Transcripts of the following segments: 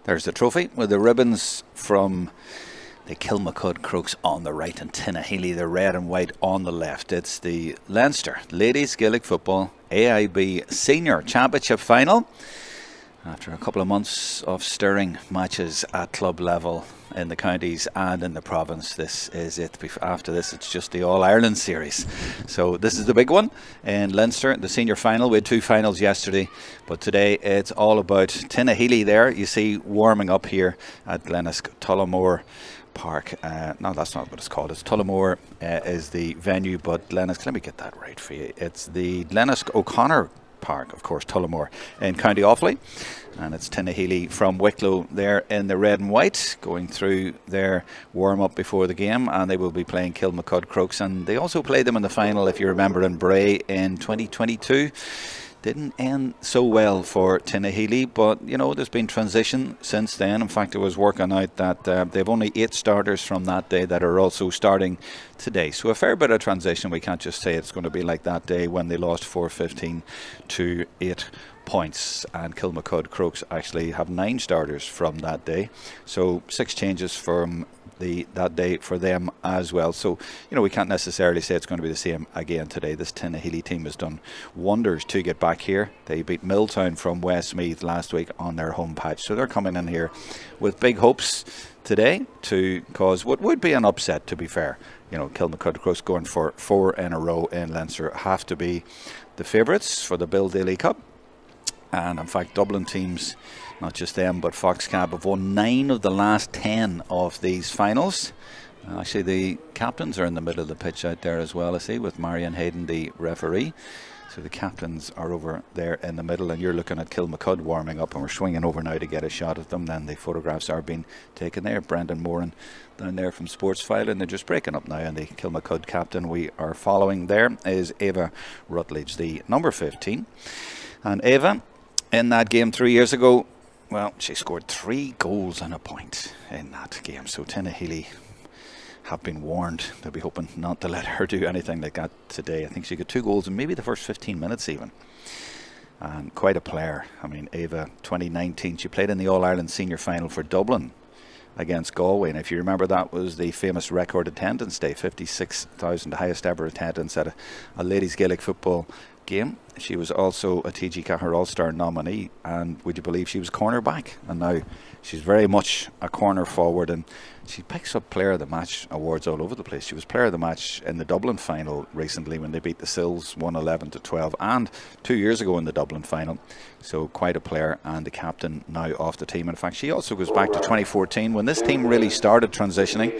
There's the trophy with the ribbons from the Kilmacud Crokes on the right and Tinahely, the red and white, on the left. It's the Leinster Ladies Gaelic Football AIB Senior Championship Final. After a couple of months of stirring matches at club level in the counties and in the province, this is it. After this, it's just the All-Ireland series. So this is the big one in Leinster, the senior final. We had two finals yesterday, but today it's all about Tinahely there. You see warming up here at Glenisk, Tullamore Park. No, that's not what it's called. It's Tullamore is the venue, but Glenisk, let me get that right for you. It's the Glenisk O'Connor Park, of course, Tullamore in County Offaly, and it's Tinahely from Wicklow there in the red and white, going through their warm-up before the game, and they will be playing Kilmacud Crokes, and they also played them in the final, if you remember, in Bray in 2022. Didn't end so well for Tinahely, but you know, there's been transition since then. In fact, I was working out that they've only 8 starters from that day that are also starting today. So a fair bit of transition. We can't just say it's going to be like that day when they lost 4-15 to 8 points. And Kilmacud Crokes actually have 9 starters from that day. So 6 changes from that day for them as well. So, you know, we can't necessarily say it's going to be the same again today. This Tinahely team has done wonders to get back here. They beat Milltown from Westmeath last week on their home patch. So they're coming in here with big hopes today to cause what would be an upset, to be fair. You know, Kilmacud Crokes going for 4 in a row in Leinster have to be the favourites for the Bill Daly Cup. And in fact, Dublin teams, not just them, but Foxcab, have won 9 of the last 10 of these finals. Actually, the captains are in the middle of the pitch out there as well, I see, with Marion Hayden, the referee. So the captains are over there in the middle, and you're looking at Kilmacud warming up, and we're swinging over now to get a shot of them. Then the photographs are being taken there. Brendan Moran down there from Sportsfile, and they're just breaking up now. And the Kilmacud captain we are following there is Ava Rutledge, the number 15. And Ava, in that game 3 years ago, well, she scored 3 goals and a point in that game. So Tinahely have been warned. They'll be hoping not to let her do anything like that today. I think she got 2 goals in maybe the first 15 minutes even. And quite a player. I mean, Ava, 2019, she played in the All-Ireland Senior Final for Dublin against Galway. And if you remember, that was the famous record attendance day, 56,000, the highest ever attendance at a ladies Gaelic football game. She was also a TG Cahir All-Star nominee, and would you believe she was cornerback, and now she's very much a corner forward, and she picks up player of the match awards all over the place. She was player of the match in the Dublin final recently when they beat the Sills 111-12, and 2 years ago in the Dublin final. So quite a player, and the captain now off the team. In fact, she also goes back to 2014 when this team really started transitioning.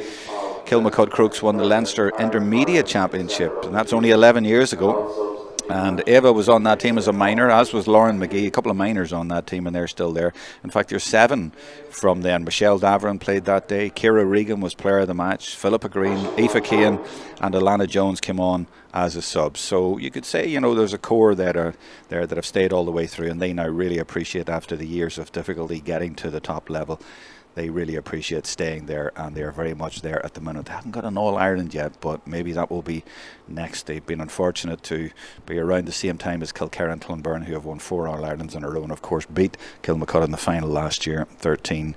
Kilmacud Crokes won the Leinster Intermediate Championship, and that's only 11 years ago. And Ava was on that team as a minor, as was Lauren McGee, a couple of minors on that team, and they're still there. In fact, there's 7 from then. Michelle Davern played that day. Ciara Regan was player of the match. Philippa Green, Aoife Keane and Alana Jones came on as a sub. So you could say, you know, there's a core that are there that have stayed all the way through, and they now really appreciate, after the years of difficulty getting to the top level, they really appreciate staying there, and they are very much there at the minute. They haven't got an All-Ireland yet, but maybe that will be next. They've been unfortunate to be around the same time as Kilkerran and Clonberne, who have won 4 All-Irelands in a row, and of course beat Kilmacud in the final last year 13-9.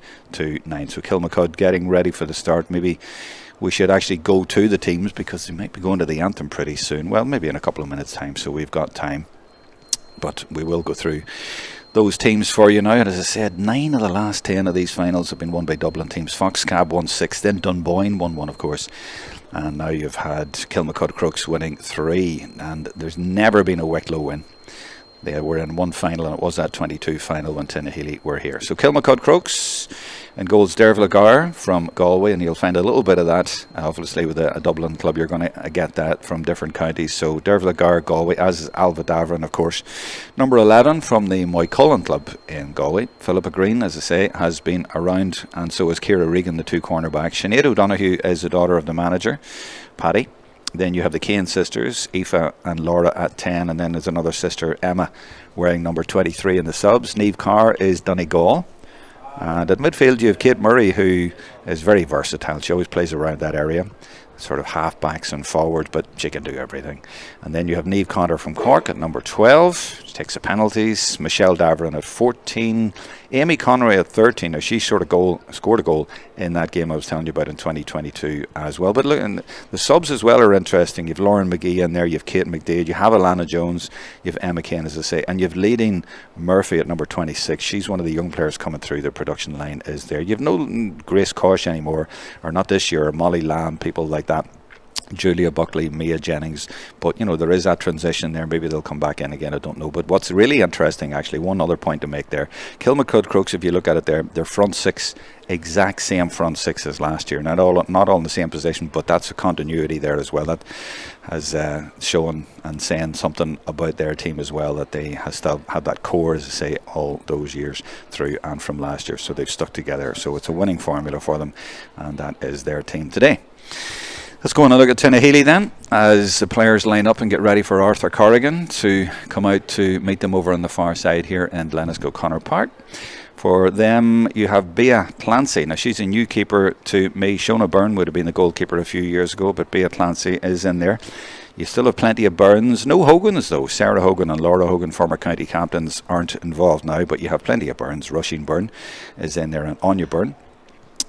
So Kilmacud getting ready for the start. Maybe we should actually go to the teams, because they might be going to the anthem pretty soon. Well, maybe in a couple of minutes time, so we've got time, but we will go through those teams for you now. And as I said, 9 of the last 10 of these finals have been won by Dublin teams. Foxcab won 6, then Dunboyne won 1, of course, and now you've had Kilmacud Crokes winning 3, and there's never been a Wicklow win. They were in 1 final, and it was that 22 final when Tinahely were here. So Kilmacud Crokes, and goals Dervla Gar from Galway, and you'll find a little bit of that obviously with a Dublin club. You're going to get that from different counties. So Dervla Gar, Galway, as is Alva Davern, of course. Number 11 from the Moycullen club in Galway. Philippa Green, as I say, has been around, and so is Ciara Regan, the 2 cornerbacks. Sinead O'Donoghue is the daughter of the manager, Paddy. Then you have the Kane sisters, Aoife and Laura, at 10, and then there's another sister, Emma, wearing number 23 in the subs. Niamh Carr is Donegal. And at midfield you have Kate Murray, who is very versatile. She always plays around that area, sort of half backs and forward, but she can do everything. And then you have Niamh Connor from Cork at number 12. She takes the penalties. Michelle Davern at 14. Amy Conroy at 13. Now she scored a goal in that game I was telling you about in 2022 as well. But look, and the subs as well are interesting. You've Lauren McGee in there, you've Kate McDade, you have Alana Jones, you've Emma Kane, as I say, and you've Leading Murphy at number 26. She's one of the young players coming through the production line is there. You've no Grace Kosh anymore, or not this year, or Molly Lamb, people like that. Julia Buckley, Mia Jennings, but there is that transition there. Maybe they'll come back in again, I don't know. But what's really interesting, actually, one other point to make there, Kilmacud Crokes, if you look at it there, their front six, exact same front six as last year, not all in the same position, but that's a continuity there as well. That has shown and saying something about their team as well, that they have still had that core, as I say, all those years through and from last year, so they've stuck together. So it's a winning formula for them, and that is their team today. Let's go on and look at Tinahely then, as the players line up and get ready for Arthur Corrigan to come out to meet them over on the far side here in Glenisk O'Connor Park. For them, you have Bea Clancy. Now, she's a new keeper to me. Shona Byrne would have been the goalkeeper a few years ago, but Bea Clancy is in there. You still have plenty of Burns. No Hogans, though. Sarah Hogan and Laura Hogan, former county captains, aren't involved now, but you have plenty of Burns. Roisin Byrne is in there, and Anya Byrne.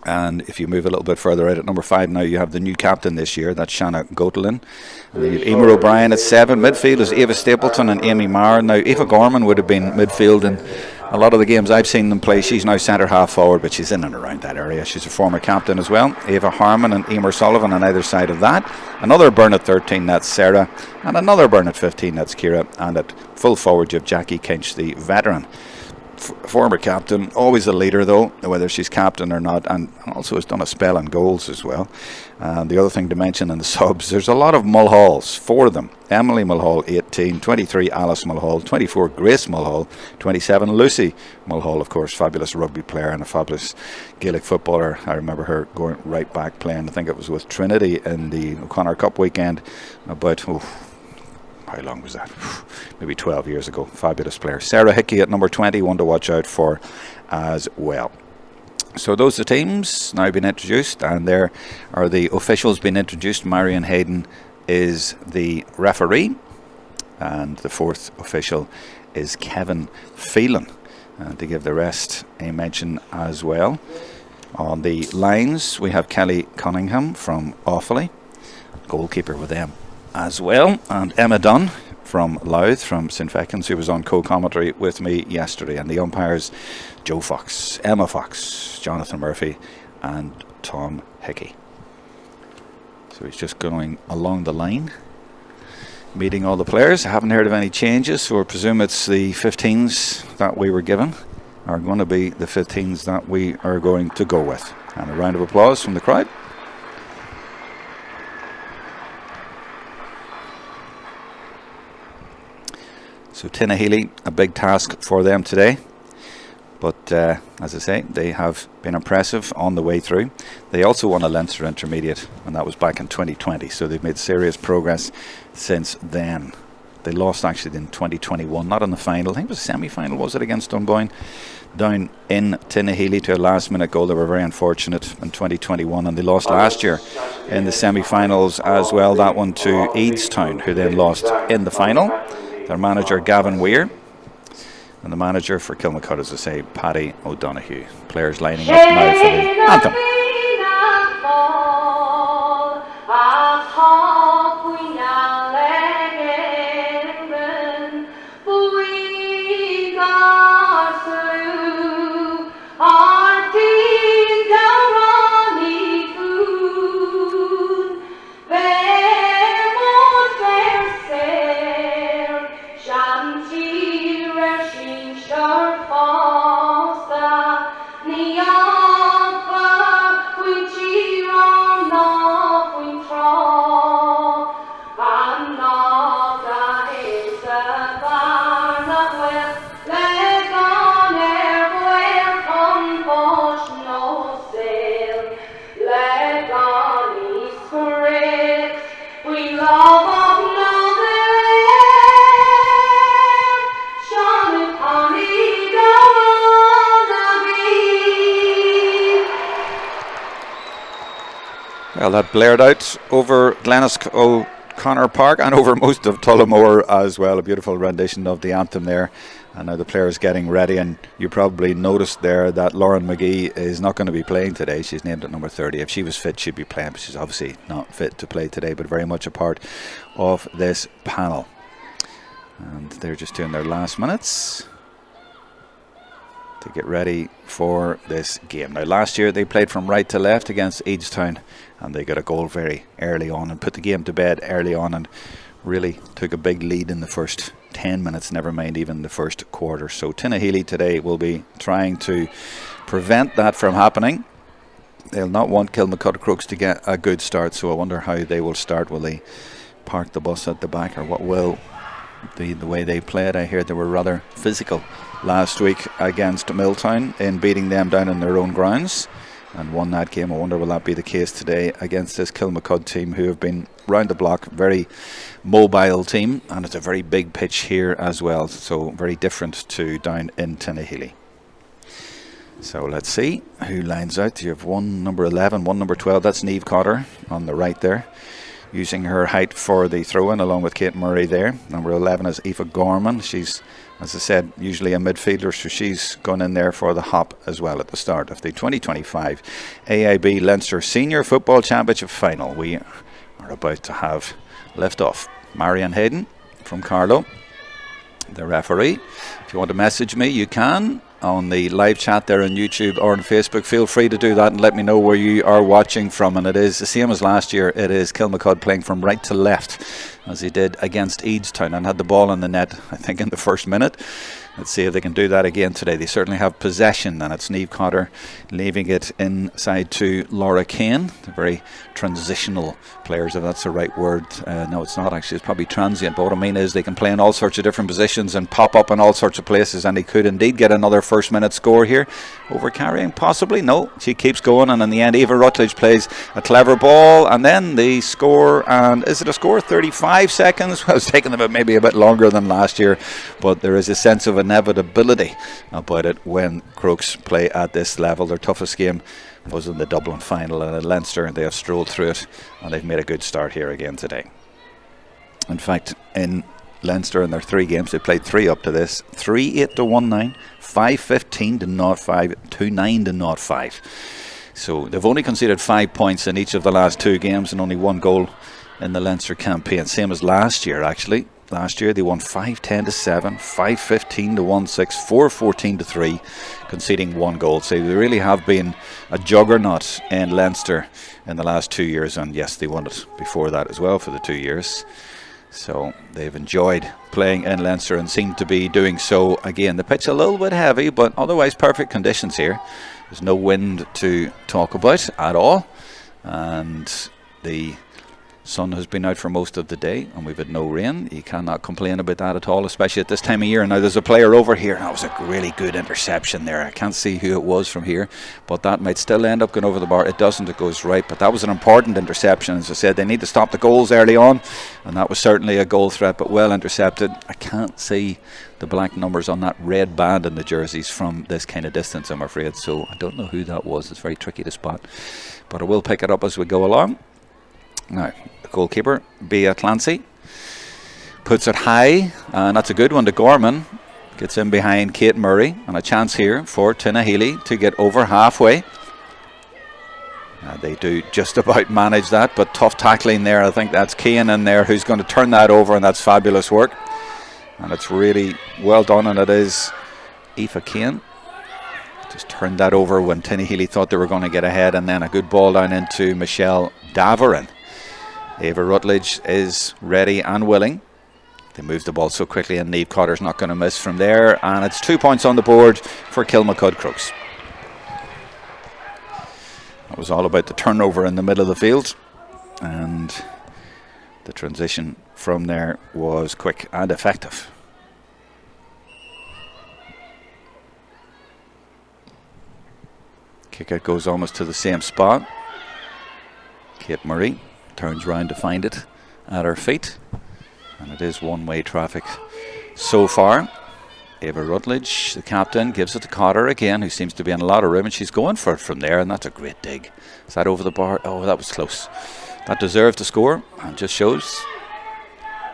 And if you move a little bit further out at number 5 now, you have the new captain this year, that's Shanna Gotelin. And then you have Emer O'Brien at 7. Midfield is Eva Stapleton and Amy Marr. Now, Eva Gorman would have been midfield in a lot of the games I've seen them play. She's now centre half forward, but she's in and around that area. She's a former captain as well. Eva Harmon and Emer Sullivan on either side of that. Another Byrne at 13, that's Sarah. And another Byrne at 15, that's Kira. And at full forward, you have Jackie Kinch, the veteran. Former captain, always a leader though, whether she's captain or not, and also has done a spell in goals as well. The other thing to mention in the subs, there's a lot of Mulhalls, 4 of them. Emily Mulhall, 18, 23 Alice Mulhall, 24 Grace Mulhall, 27 Lucy Mulhall, of course, fabulous rugby player and a fabulous Gaelic footballer. I remember her going right back playing, I think it was with Trinity in the O'Connor Cup weekend about, how long was that? Maybe 12 years ago. Fabulous player. Sarah Hickey at number 20, one to watch out for as well. So those are the teams now been introduced, and there are the officials being introduced. Marion Hayden is the referee, and the 4th official is Kevin Phelan. To give the rest a mention as well. On the lines, we have Kelly Cunningham from Offaly, goalkeeper with them as well, and Emma Dunn from Louth, from St Fecans, who was on co-commentary with me yesterday, and the umpires Joe Fox, Emma Fox, Jonathan Murphy and Tom Hickey. So he's just going along the line meeting all the players. I haven't heard of any changes, so I presume it's the 15s that we were given are going to be the 15s that we are going to go with. And a round of applause from the crowd. So Tinahely, a big task for them today. But as I say, they have been impressive on the way through. They also won a Leinster Intermediate, and that was back in 2020. So they've made serious progress since then. They lost actually in 2021, not in the final. I think it was a semi-final, was it, against Dunboyne? Down in Tinahely to a last-minute goal. They were very unfortunate in 2021, and they lost last year in the semi-finals as well. That one to Eadstown, who then lost in the final. Their manager, Gavin Weir, and the manager for Kilmacud, as I say, Paddy O'Donoghue. Players lining up now for the anthem. Well, that blared out over Glenisk Connor Park and over most of Tullamore as well. A beautiful rendition of the anthem there. And now the players getting ready, and you probably noticed there that Lauren McGee is not going to be playing today. She's named at number 30. If she was fit, she'd be playing, but she's obviously not fit to play today, but very much a part of this panel. And they're just doing their last minutes to get ready for this game. Now last year they played from right to left against Eadstown, and they got a goal very early on and put the game to bed early on, and really took a big lead in the first 10 minutes, never mind even the first quarter. So Tinahely today will be trying to prevent that from happening. They'll not want Kilmacud Crokes to get a good start, so I wonder how they will start. Will they park the bus at the back, or what will be the way they played? I hear they were rather physical last week against Milltown in beating them down in their own grounds and won that game. I wonder will that be the case today against this Kilmacud team, who have been round the block, very mobile team, and it's a very big pitch here as well, so very different to down in Tinahely. So let's see who lines out. You have one number 11, one number 12. That's Niamh Cotter on the right there, using her height for the throw-in along with Kate Murray there. Number 11 is Aoife Gorman. She's, as I said, usually a midfielder, so she's gone in there for the hop as well at the start of the 2025 AIB Leinster Senior Football Championship Final. We are about to have lift off. Marion Hayden from Carlow, the referee. If you want to message me, you can on the live chat there on YouTube or on Facebook. Feel free to do that and let me know where you are watching from. And it is the same as last year. It is Kilmacud playing from right to left, as he did against Eadstown, and had the ball in the net, I think, in the first minute. Let's see if they can do that again today. They certainly have possession, and it's Niamh Cotter leaving it inside to Laura Kane. They're very transitional players, if that's the right word. No, it's not actually. It's probably transient. But what I mean is they can play in all sorts of different positions and pop up in all sorts of places, and they could indeed get another first minute score here. Over carrying, possibly. No, she keeps going, and in the end, Eva Rutledge plays a clever ball, and then the score. And is it a score? 35 seconds? Well, it's taken them maybe a bit longer than last year, but there is a sense of inevitability about it when Crokes play at this level. Their toughest game was in the Dublin final, and at Leinster they have strolled through it, and they've made a good start here again today. In fact, in Leinster, in their 3 games, they played 3 up to this: 3-8 to 1-9, 5-15 to 0-5, 2-9 to 0-5. So they've only conceded 5 points in each of the last 2 games and only 1 goal in the Leinster campaign, same as last year actually. Last year they won 5-10 to 7, 5-15 to 1-6, 4-14 to 3, conceding 1 goal. So they really have been a juggernaut in Leinster in the last 2 years, and yes, they won it before that as well for the 2 years. So they've enjoyed playing in Leinster and seem to be doing so again. The pitch a little bit heavy, but otherwise perfect conditions here. There's no wind to talk about at all, and the sun has been out for most of the day, and we've had no rain. You cannot complain about that at all, especially at this time of year. Now there's a player over here. That was a really good interception there. I can't see who it was from here, but that might still end up going over the bar. It doesn't, it goes right, but that was an important interception. As I said, they need to stop the goals early on, and that was certainly a goal threat, but well intercepted. I can't see the black numbers on that red band in the jerseys from this kind of distance, I'm afraid, so I don't know who that was. It's very tricky to spot, but I will pick it up as we go along. Now, the goalkeeper, Bea Clancy, puts it high, and that's a good one to Gorman. Gets in behind Kate Murray, and a chance here for Tinahely to get over halfway. They do just about manage that, but tough tackling there. I think that's Kane in there who's going to turn that over, and that's fabulous work. And it's really well done, and it is Aoife Kane. Just turned that over when Tinahely thought they were going to get ahead, and then a good ball down into Michelle Daverin. Eva Rutledge is ready and willing. They move the ball so quickly, and Niamh Cotter's not going to miss from there, and it's 2 points on the board for Kilmacud Crokes. That was all about the turnover in the middle of the field, and the transition from there was quick and effective. Kick out goes almost to the same spot. Kate Murray turns round to find it at her feet, and it is one-way traffic so far. Eva Rutledge, the captain, gives it to Cotter again, who seems to be in a lot of room, and she's going for it from there, and that's a great dig. Is that over the bar? Oh, that was close. That deserved to score, and just shows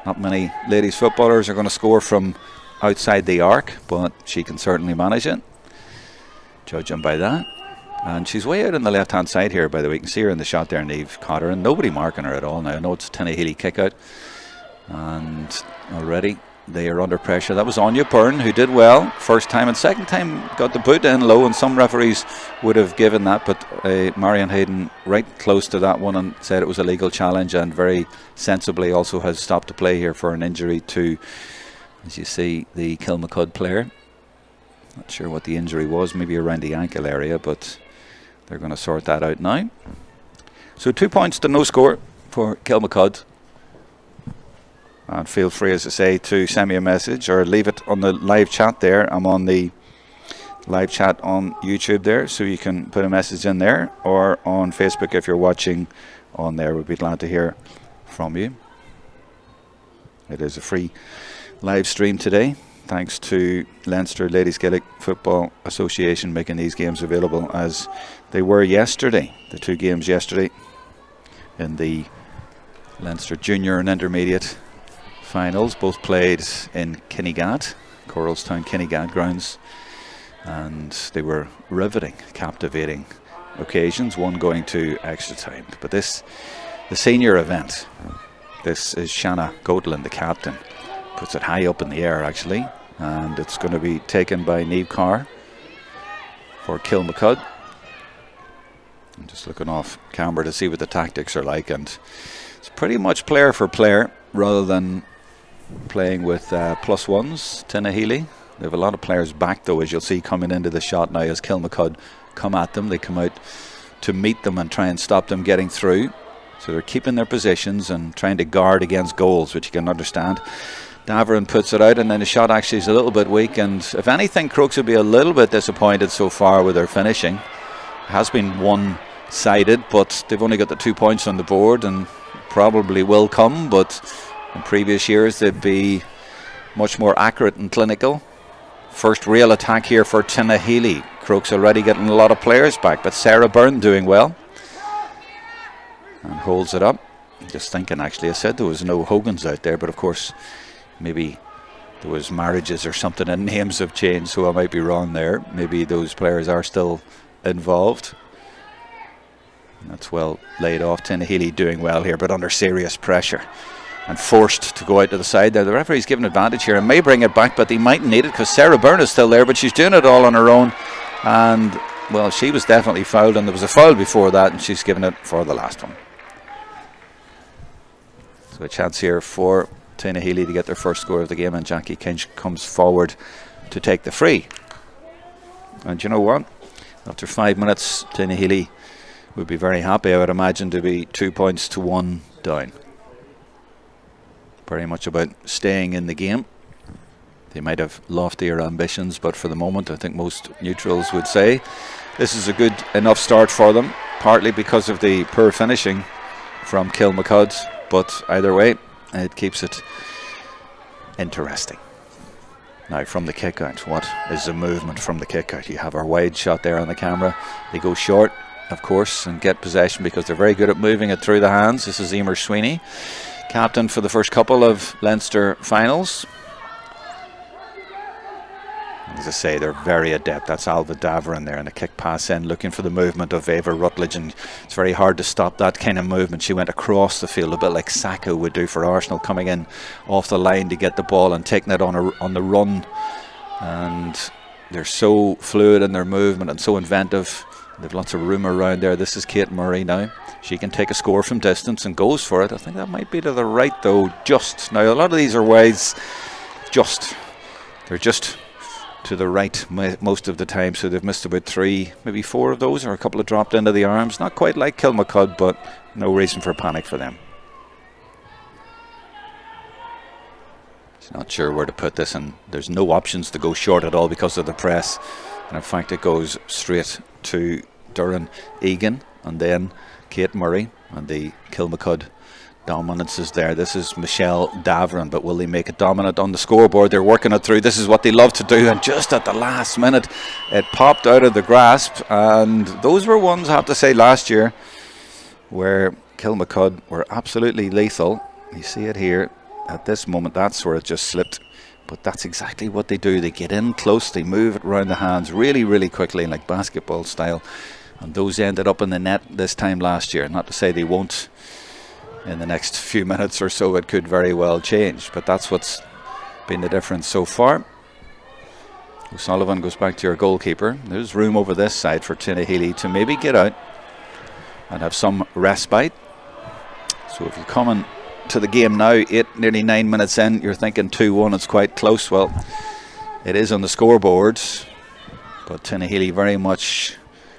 Not many ladies footballers are going to score from outside the arc, but she can certainly manage it, judging by that. And she's way out on the left hand side here, by the way. You can see her in the shot there, Niamh caught her, and nobody marking her at all now. I know it's a Tinahely kick out, and already they are under pressure. That was Anya Byrne, who did well first time, and second time got the boot in low, and some referees would have given that, but Marion Hayden right close to that one and said it was a legal challenge, and very sensibly also has stopped the play here for an injury to, as you see, the Kilmacud player. Not sure what the injury was, maybe around the ankle area, but they're going to sort that out now. So 2 points to no score for Kilmacud. And feel free, as I say, to send me a message or leave it on the live chat there. I'm on the live chat on YouTube there, so you can put a message in there, or on Facebook if you're watching on there. We'd be glad to hear from you. It is a free live stream today, thanks to Leinster Ladies Gaelic Football Association making these games available as they were yesterday. The 2 games yesterday in the Leinster Junior and Intermediate finals, both played in Kinnegad, Coralstown Kinnegad grounds, and they were riveting, captivating occasions, one going to extra time. But this, the senior event, this is Shanna Goatland, the captain, puts it high up in the air actually, and it's going to be taken by Niamh Carr for Kilmacud. I'm just looking off camera to see what the tactics are like, and it's pretty much player for player rather than playing with plus ones. Tinahely, they have a lot of players back though, as you'll see coming into the shot now as Kilmacud come at them. They come out to meet them and try and stop them getting through, so they're keeping their positions and trying to guard against goals, which you can understand. Davern puts it out, and then the shot actually is a little bit weak, and if anything, Crokes would be a little bit disappointed so far with their finishing. It has been one-sided, but they've only got the 2 points on the board and probably will come, but in previous years they'd be much more accurate and clinical. First real attack here for Tinahely. Crokes already getting a lot of players back, but Sarah Byrne doing well and holds it up. Just thinking, actually, I said there was no Hogans out there, but of course maybe there was marriages or something and names have changed, so I might be wrong there. Maybe those players are still involved. That's well laid off. Tinahely doing well here, but under serious pressure and forced to go out to the side there. The referee's given advantage here and may bring it back, but he mightn't need it because Sarah Byrne is still there, but she's doing it all on her own, and well, she was definitely fouled, and there was a foul before that, and she's given it for the last one. So a chance here for Tinahely to get their first score of the game, and Jackie Kinch comes forward to take the free. And you know what, after 5 minutes Tinahely would be very happy, I would imagine, to be 2 points to 1 down. Very much about staying in the game. They might have loftier ambitions, but for the moment I think most neutrals would say this is a good enough start for them, partly because of the poor finishing from Kilmacud, but either way it keeps it interesting. Now from the kick out, what is the movement from the kick out? You have our wide shot there on the camera. They go short, of course, and get possession because they're very good at moving it through the hands. This is Emer Sweeney, captain for the first couple of Leinster finals. As I say, they're very adept. That's Alva Davern there, and a kick pass in, looking for the movement of Ava Rutledge, and it's very hard to stop that kind of movement. She went across the field a bit like Sacco would do for Arsenal, coming in off the line to get the ball and taking it on the run. And they're so fluid in their movement and so inventive. They've lots of room around there. This is Kate Murray now. She can take a score from distance and goes for it. I think that might be to the right though, just. Now a lot of these are wides, they're just to the right most of the time, so they've missed about 3, maybe 4 of those, or a couple have dropped into the arms. Not quite like Kilmacud, but no reason for panic for them. She's not sure where to put this, and there's no options to go short at all because of the press, and in fact it goes straight to Duran Egan and then Kate Murray, and the Kilmacud dominance is there. This is Michelle Davern, but will they make it dominant on the scoreboard? They're working it through. This is what they love to do, and just at the last minute it popped out of the grasp, and those were ones, I have to say, last year where Kilmacud were absolutely lethal. You see it here. at this moment, that's where it just slipped. But that's exactly what they do. They get in close, they move it around the hands really, really quickly, like basketball style. And those ended up in the net this time last year. Not to say they won't in the next few minutes or so. It could very well change. But that's what's been the difference so far. O'Sullivan goes back to your goalkeeper. There's room over this side for Tinahely to maybe get out and have some respite. So if you're coming to the game now, nearly 9 minutes in, you're thinking 2-1, it's quite close. Well, it is on the scoreboard, but Tinahely very much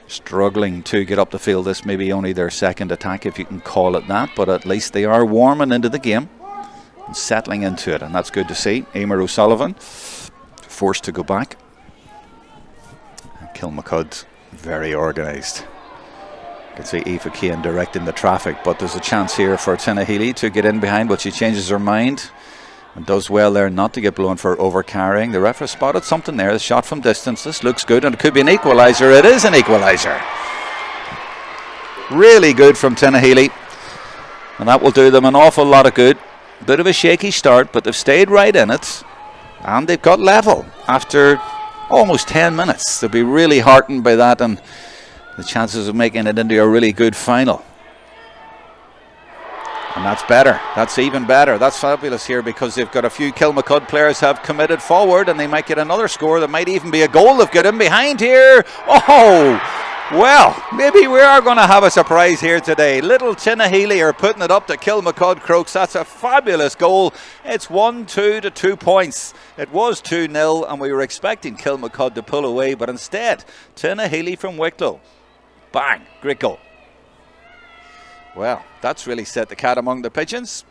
struggling to get up the field. This may be only their second attack, if you can call it that, but at least they are warming into the game and settling into it, and that's good to see. Emer O'Sullivan forced to go back. Kilmacud very organised. You can see Aoife Kane directing the traffic, but there's a chance here for Tinahely to get in behind, but she changes her mind and does well there not to get blown for overcarrying. The referee spotted something there, the shot from distance. This looks good, and it could be an equaliser. It is an equaliser. Really good from Tinahely, and that will do them an awful lot of good. Bit of a shaky start, but they've stayed right in it, and they've got level after almost 10 minutes. They'll be really heartened by that, and the chances of making it into a really good final. And that's better. That's even better. That's fabulous here, because they've got a few Kilmacud players have committed forward, and they might get another score. There might even be a goal. They've got in behind here. Oh, well, maybe we are going to have a surprise here today. Little Tinahely are putting it up to Kilmacud Crokes. That's a fabulous goal. It's 1-2 to 2 points. It was 2-0, and we were expecting Kilmacud to pull away, but instead, Tinahely from Wicklow. Bang, great goal. Well, that's really set the cat among the pigeons.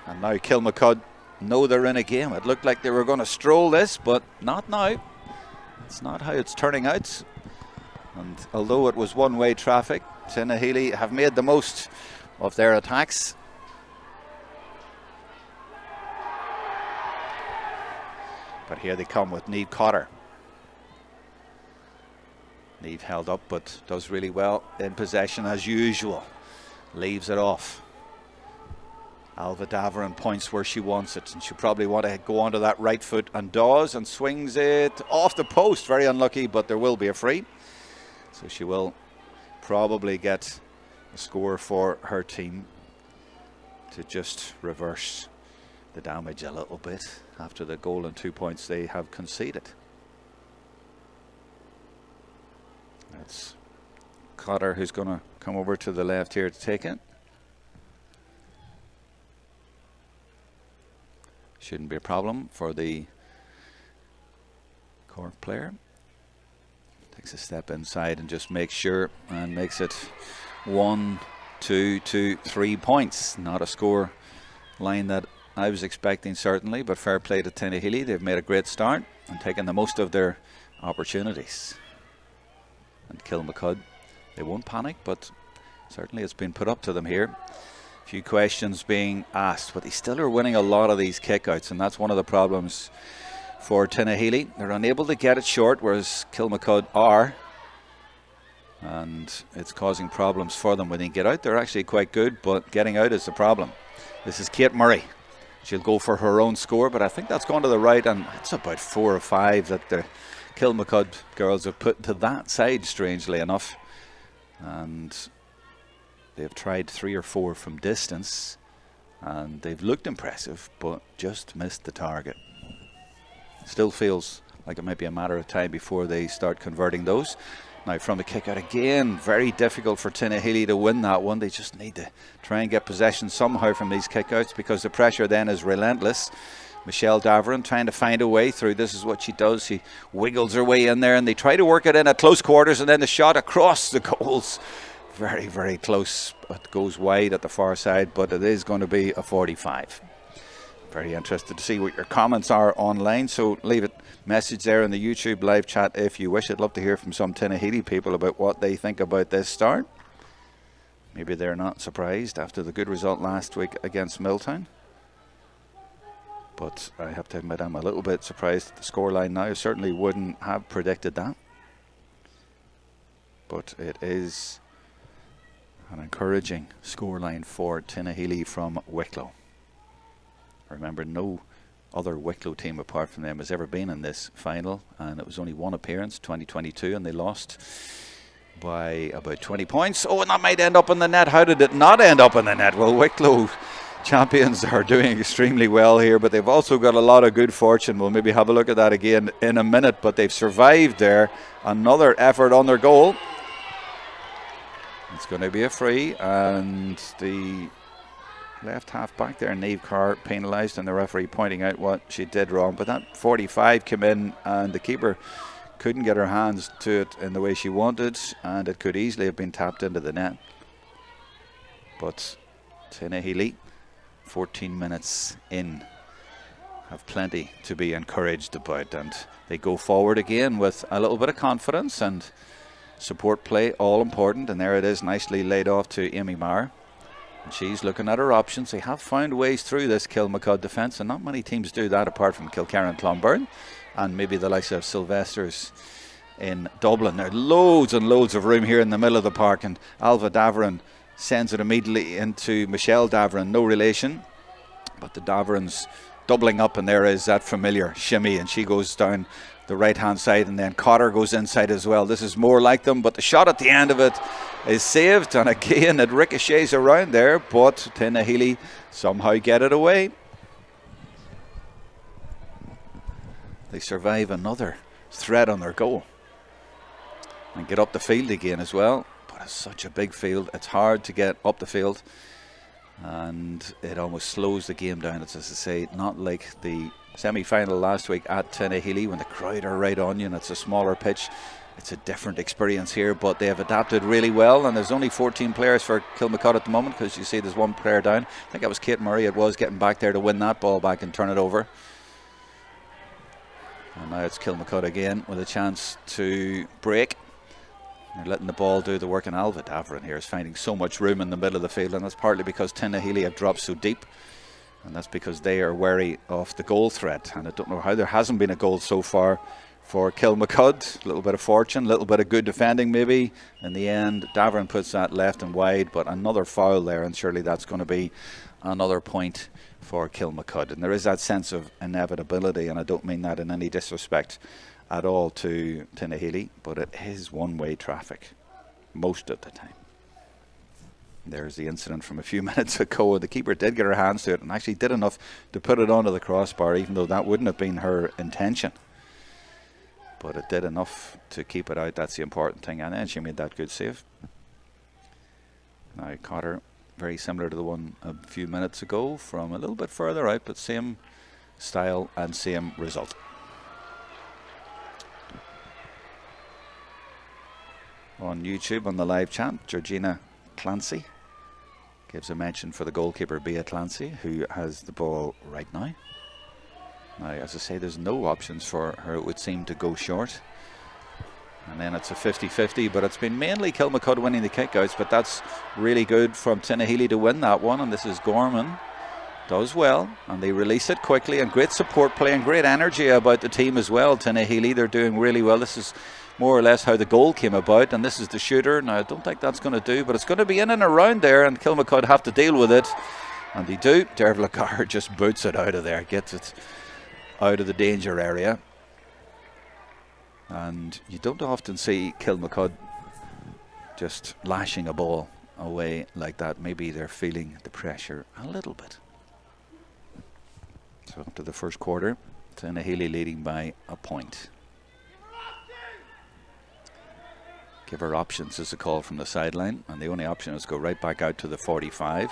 And now Kilmacud know they're in a game. It looked like they were going to stroll this, but not now. It's not how it's turning out. And although it was one-way traffic, Tinahely have made the most of their attacks. But here they come with Niamh Cotter. Niamh held up, but does really well in possession as usual. Leaves it off. Alva Daverin points where she wants it, and she probably want to go onto that right foot, and does, and swings it off the post. Very unlucky, but there will be a free. So she will probably get a score for her team to just reverse the damage a little bit after the goal and 2 points they have conceded. That's Cotter who's going to come over to the left here to take it. Shouldn't be a problem for the Cork player. Takes a step inside and just makes sure, and makes it 1, 2 to 3 points. Not a score line that I was expecting, certainly, but fair play to Tinahely. They've made a great start and taken the most of their opportunities. And Kilmacud, they won't panic, but certainly it's been put up to them here. A few questions being asked, but they still are winning a lot of these kickouts, and that's one of the problems for Tinahely. They're unable to get it short, whereas Kilmacud are, and it's causing problems for them. When they get out, they're actually quite good, but getting out is the problem. This is Kate Murray. She'll go for her own score, but I think that's gone to the right, and it's about 4 or 5 that the Kilmacud girls have put to that side, strangely enough. And they've tried 3 or 4 from distance, and they've looked impressive, but just missed the target. Still feels like it might be a matter of time before they start converting those. Now from the kick out again, very difficult for Tinahely to win that one. They just need to try and get possession somehow from these kickouts, because the pressure then is relentless. Michelle Daverin trying to find a way through. This is what she does. She wiggles her way in there, and they try to work it in at close quarters, and then the shot across the goals. Very, very close, but goes wide at the far side, but it is going to be a 45. Very interested to see what your comments are online, so leave a message there in the YouTube live chat if you wish. I'd love to hear from some Tinahely people about what they think about this start. Maybe they're not surprised after the good result last week against Milltown. But I have to admit, I'm a little bit surprised at the scoreline now. I certainly wouldn't have predicted that. But it is An encouraging scoreline for Tinahely from Wicklow. Remember, no other Wicklow team apart from them has ever been in this final, and it was only one appearance, 2022, and they lost by about 20 points. Oh, and that might end up in the net. How did it not end up in the net? Well, Wicklow champions are doing extremely well here, but they've also got a lot of good fortune. We'll maybe have a look at that again in a minute, but they've survived there. Another effort on their goal. It's going to be a free, and the left half back there, Niamh Carr, penalised, and the referee pointing out what she did wrong. But that 45 came in, and the keeper couldn't get her hands to it in the way she wanted, and it could easily have been tapped into the net. But Tinahely, 14 minutes in, have plenty to be encouraged about, and they go forward again with a little bit of confidence and support play, all important. And there it is, nicely laid off to Amy Maher, and she's looking at her options. They have found ways through this Kilmacud defence, and not many teams do that apart from Kilkerran, Clonberne, and maybe the likes of Sylvester's in Dublin. There are loads and loads of room here in the middle of the park, and Alva Daverin sends it immediately into Michelle Daverin, no relation, but the Daverins doubling up, and there is that familiar shimmy, and she goes down the right hand side, and then Cotter goes inside as well. This is more like them, but the shot at the end of it is saved, and again it ricochets around there, but Tinahely somehow get it away. They survive another threat on their goal and get up the field again as well, but it's such a big field, it's hard to get up the field, and it almost slows the game down. It's, as I say, not like the semi-final last week at Tinahely when the crowd are right on you and it's a smaller pitch. It's a different experience here, but they have adapted really well, and there's only 14 players for Kilmacud at the moment, because you see there's one player down. I think that was Kate Murray, it was, getting back there to win that ball back and turn it over. And now it's Kilmacud again with a chance to break. They're letting the ball do the work, and Alva Daverin here is finding so much room in the middle of the field, and that's partly because Tinahely have dropped so deep, and that's because they are wary of the goal threat. And I don't know how there hasn't been a goal so far for Kilmacud. A little bit of fortune, a little bit of good defending maybe. In the end, Daverin puts that left and wide, but another foul there, and surely that's going to be another point for Kilmacud. And there is that sense of inevitability, and I don't mean that in any disrespect at all to Tinahely, but it is one-way traffic most of the time. There's the incident from a few minutes ago. The keeper did get her hands to it and actually did enough to put it onto the crossbar, even though that wouldn't have been her intention. But it did enough to keep it out. That's the important thing. And then she made that good save. Now Cotter, very similar to the one a few minutes ago, from a little bit further out, but same style and same result. On YouTube, on the live chat, Georgina Clancy gives a mention for the goalkeeper, Bea Clancy, who has the ball right now. Now, as I say, there's no options for her, it would seem, to go short. And then it's a 50-50, but it's been mainly Kilmacud winning the kickouts, but that's really good from Tinahely to win that one. And this is Gorman, does well, and they release it quickly, and great support play and great energy about the team as well. Tinahely, they're doing really well. This is more or less how the goal came about, and this is the shooter. Now I don't think that's going to do, but it's going to be in and around there, and Kilmacud have to deal with it, and they do. Derv Lagar just boots it out of there, gets it out of the danger area, and you don't often see Kilmacud just lashing a ball away like that. Maybe they're feeling the pressure a little bit. So after the first quarter, Tinahely leading by a point. Give her options is a call from the sideline, and the only option is go right back out to the 45,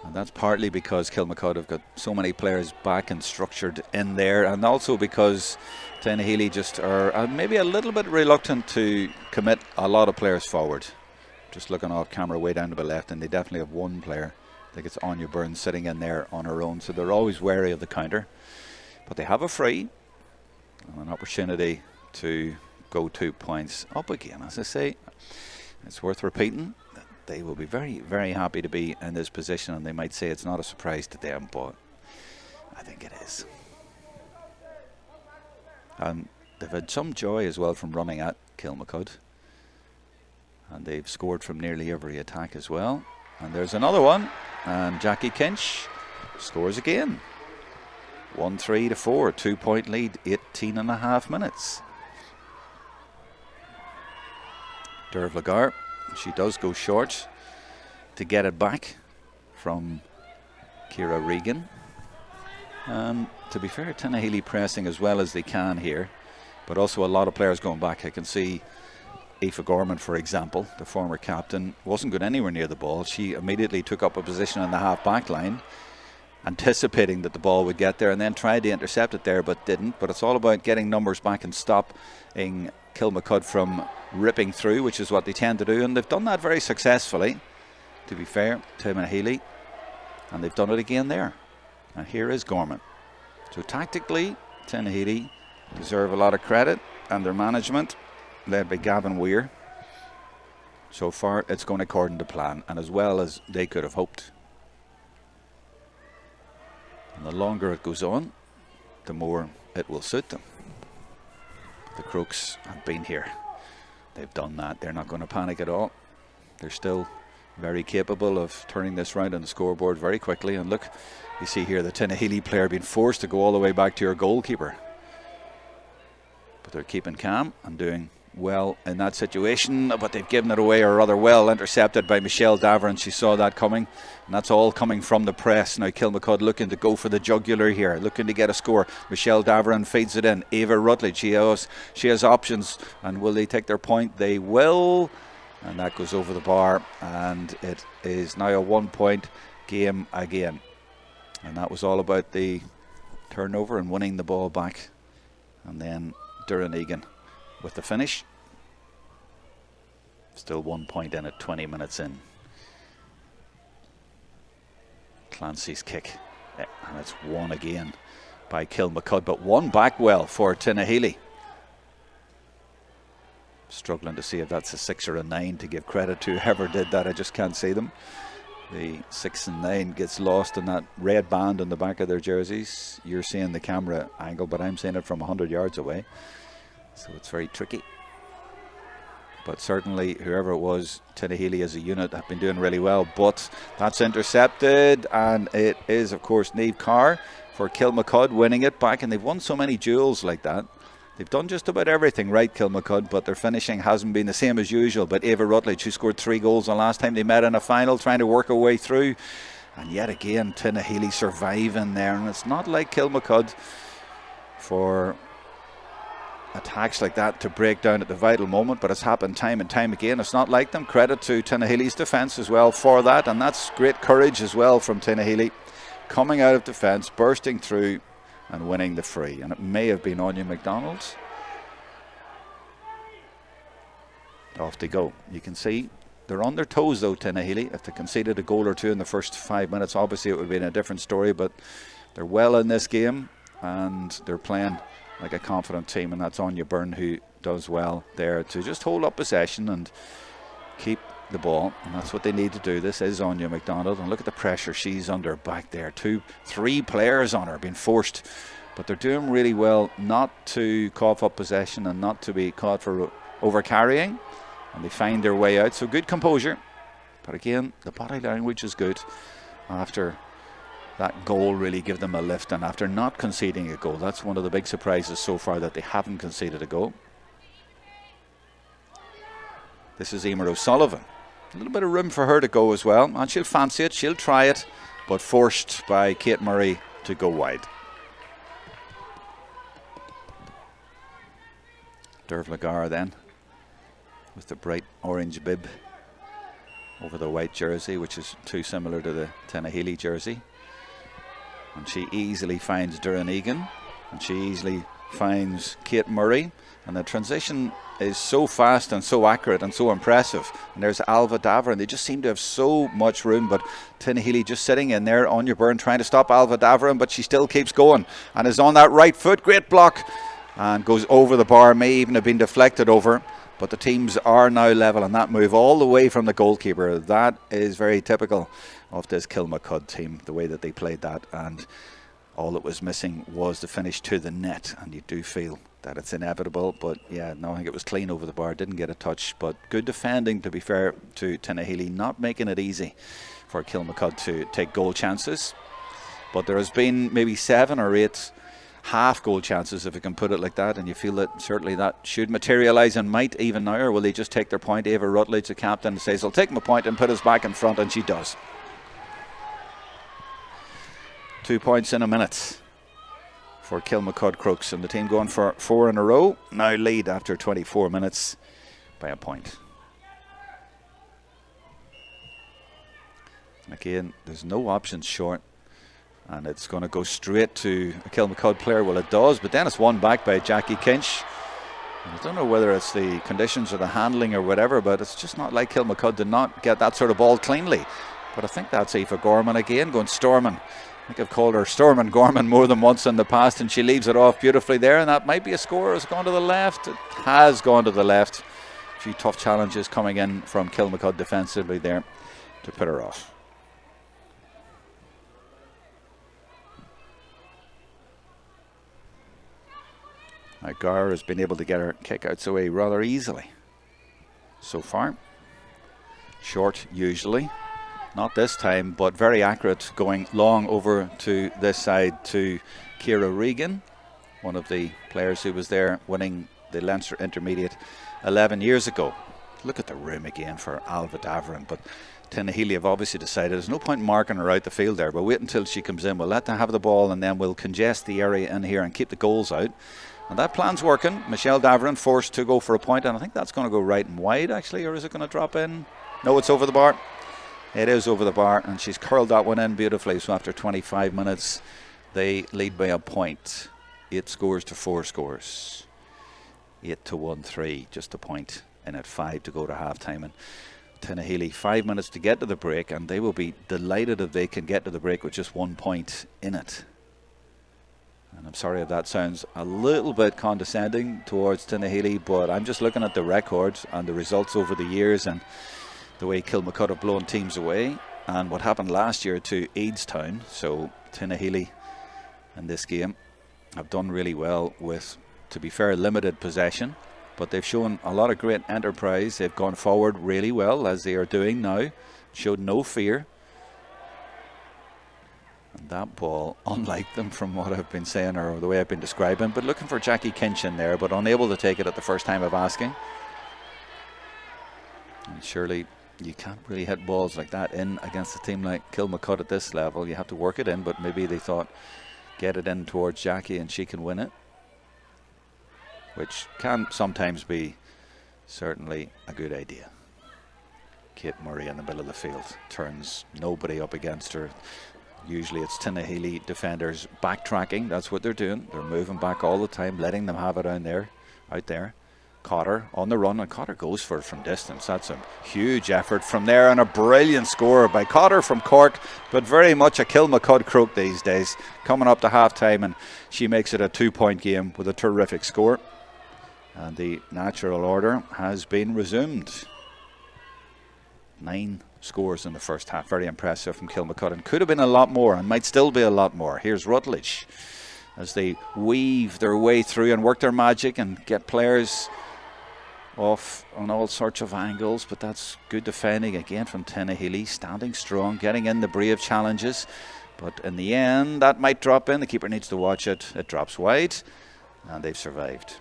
and that's partly because Kilmacud have got so many players back and structured in there, and also because Tinahely just are maybe a little bit reluctant to commit a lot of players forward. Just looking off camera way down to the left, and they definitely have one player, I think it's Anya Burns, sitting in there on her own, so they're always wary of the counter. But they have a free and an opportunity to go 2 points up again. As I say, it's worth repeating that they will be very, very happy to be in this position, and they might say it's not a surprise to them, but I think it is. And they've had some joy as well from running at Kilmacud, And they've scored from nearly every attack as well. And there's another one. And Jackie Kinch scores again. 1-3 to 4. 2-point lead. 18.5 minutes. Derv Lagar. She does go short to get it back from Ciara Regan. To be fair, Tinahely pressing as well as they can here. But also a lot of players going back. I can see Aoife Gorman, for example, the former captain, wasn't going anywhere near the ball. She immediately took up a position on the half-back line, anticipating that the ball would get there, and then tried to intercept it there but didn't. But it's all about getting numbers back and stopping Kilmacud from ripping through, which is what they tend to do, and they've done that very successfully, to be fair, Tinahely, and they've done it again there. And here is Gorman. So tactically, Tinahely deserve a lot of credit, and their management, led by Gavin Weir, so far it's going according to plan and as well as they could have hoped. And the longer it goes on, the more it will suit them. The Crokes have been here. They've done that. They're not going to panic at all. They're still very capable of turning this round on the scoreboard very quickly. And look, you see here the Tinahely player being forced to go all the way back to your goalkeeper. But they're keeping calm and doing well in that situation, but they've given it away, or rather well intercepted by Michelle Davern. She saw that coming, and that's all coming from the press. Now Kilmacud looking to go for the jugular here, looking to get a score. Michelle Davern feeds it in. Ava Rutledge, she has options, and will they take their point? They will, and that goes over the bar, and it is now a 1-point game again. And that was all about the turnover and winning the ball back, and then Egan with the finish. Still 1 point in it, 20 minutes in. Clancy's kick, and it's won again by Kilmacud, but won back well for Tinahely. Struggling to see if that's a 6 or a 9 to give credit to whoever did that. I just can't see them. The 6 and 9 gets lost in that red band on the back of their jerseys. You're seeing the camera angle, but I'm seeing it from 100 yards away. So it's very tricky. But certainly, whoever it was, Tinahely as a unit have been doing really well. But that's intercepted, and it is, of course, Niamh Carr for Kilmacud winning it back. And they've won so many duels like that. They've done just about everything right, Kilmacud, but their finishing hasn't been the same as usual. But Ava Rutledge, who scored 3 goals the last time they met in a final, trying to work her way through. And yet again, Tinahely surviving there. And it's not like Kilmacud for attacks like that to break down at the vital moment, but it's happened time and time again. It's not like them. Credit to Tinahely's defence as well for that, and that's great courage as well from Tinahely, coming out of defence, bursting through and winning the free. And it may have been Anya McDonald's. Off they go. You can see they're on their toes though, Tinahely. If they conceded a goal or two in the first 5 minutes, obviously it would have been a different story, but they're well in this game and they're playing like a confident team, and that's Anya Byrne who does well there to just hold up possession and keep the ball, and that's what they need to do. This is Anya McDonald, and look at the pressure she's under back there. 3 players on her being forced, but they're doing really well not to cough up possession and not to be caught for over carrying, and they find their way out. So good composure, but again the body language is good. After that goal really give them a lift, and after not conceding a goal, that's one of the big surprises so far, that they haven't conceded a goal. This is Emer O'Sullivan. A little bit of room for her to go as well, and she'll fancy it, she'll try it, but forced by Kate Murray to go wide. Derv Lagar then, with the bright orange bib over the white jersey, which is too similar to the Tinahely jersey. And she easily finds Doireann Egan, and she easily finds Kate Murray, and the transition is so fast and so accurate and so impressive. And there's Alva Davern. They just seem to have so much room, but Tinahely just sitting in there. Anya Byrne trying to stop Alva Davern, but she still keeps going and is on that right foot. Great block, and goes over the bar. May even have been deflected over, but the teams are now level, and that move all the way from the goalkeeper, that is very typical of this Kilmacud team, the way that they played that. And all that was missing was the finish to the net, and you do feel that it's inevitable. But yeah, no, I think it was clean over the bar, didn't get a touch, but good defending, to be fair to Tinahely, not making it easy for Kilmacud to take goal chances. But there has been maybe 7 or 8 half goal chances, if you can put it like that, and you feel that certainly that should materialise and might even now. Or will they just take their point? Ava Rutledge, the captain, says, I'll take my point and put us back in front, and she does. 2 points in a minute for Kilmacud Crokes, and the team going for 4 in a row, now lead after 24 minutes by a point. Again, there's no options short, and it's going to go straight to a Kilmacud player. Well, it does, but then it's won back by Jackie Kinch. And I don't know whether it's the conditions or the handling or whatever, but it's just not like Kilmacud did not get that sort of ball cleanly. But I think that's Aoife Gorman again going storming. I think I've called her Stormin Gorman more than once in the past, and she leaves it off beautifully there, and that might be a score. It's gone to the left. It has gone to the left. A few tough challenges coming in from Kilmacud defensively there to put her off. Now Gar has been able to get her kick-outs away rather easily so far. Short usually. Not this time, but very accurate, going long over to this side to Ciara Regan, one of the players who was there winning the Leinster Intermediate 11 years ago. Look at the room again for Alva Davarin, but Tinahely have obviously decided there's no point marking her out the field there, but wait until she comes in. We'll let her have the ball, and then we'll congest the area in here and keep the goals out. And that plan's working. Michelle Davarin forced to go for a point, and I think that's going to go right and wide actually, or is it going to drop in? No, it's over the bar. It is over the bar, and she's curled that one in beautifully. So after 25 minutes, they lead by a point. 8 scores to 4 scores. 8-1-3, just a point in at 5 to go to half time. And Tinahely 5 minutes to get to the break, and they will be delighted if they can get to the break with just 1 point in it. And I'm sorry if that sounds a little bit condescending towards Tinahely, but I'm just looking at the records and the results over the years, and the way Kilmacud have blown teams away, and what happened last year to Eidstown. So Tinahely in this game have done really well with, to be fair, limited possession, but they've shown a lot of great enterprise. They've gone forward really well, as they are doing now, showed no fear. And that ball, unlike them from what I've been saying or the way I've been describing, but looking for Jackie Kinch in there, but unable to take it at the first time of asking. And surely you can't really hit balls like that in against a team like Kilmacud at this level. You have to work it in, but maybe they thought get it in towards Jackie and she can win it, which can sometimes be certainly a good idea. Kate Murray in the middle of the field turns nobody up against her. Usually it's Tinahely defenders backtracking. That's what they're doing. They're moving back all the time, letting them have it out there. Cotter on the run, and Cotter goes for it from distance. That's a huge effort from there, and a brilliant score by Cotter from Cork, but very much a Kilmacud Croke these days, coming up to half time, and she makes it a 2-point game with a terrific score. And the natural order has been resumed. 9 scores in the first half, very impressive from Kilmacud, and could have been a lot more and might still be a lot more. Here's Rutledge as they weave their way through and work their magic and get players off on all sorts of angles, but that's good defending again from Tinahely, standing strong, getting in the brave challenges, but in the end that might drop in. The keeper needs to watch it. It drops wide, and they've survived.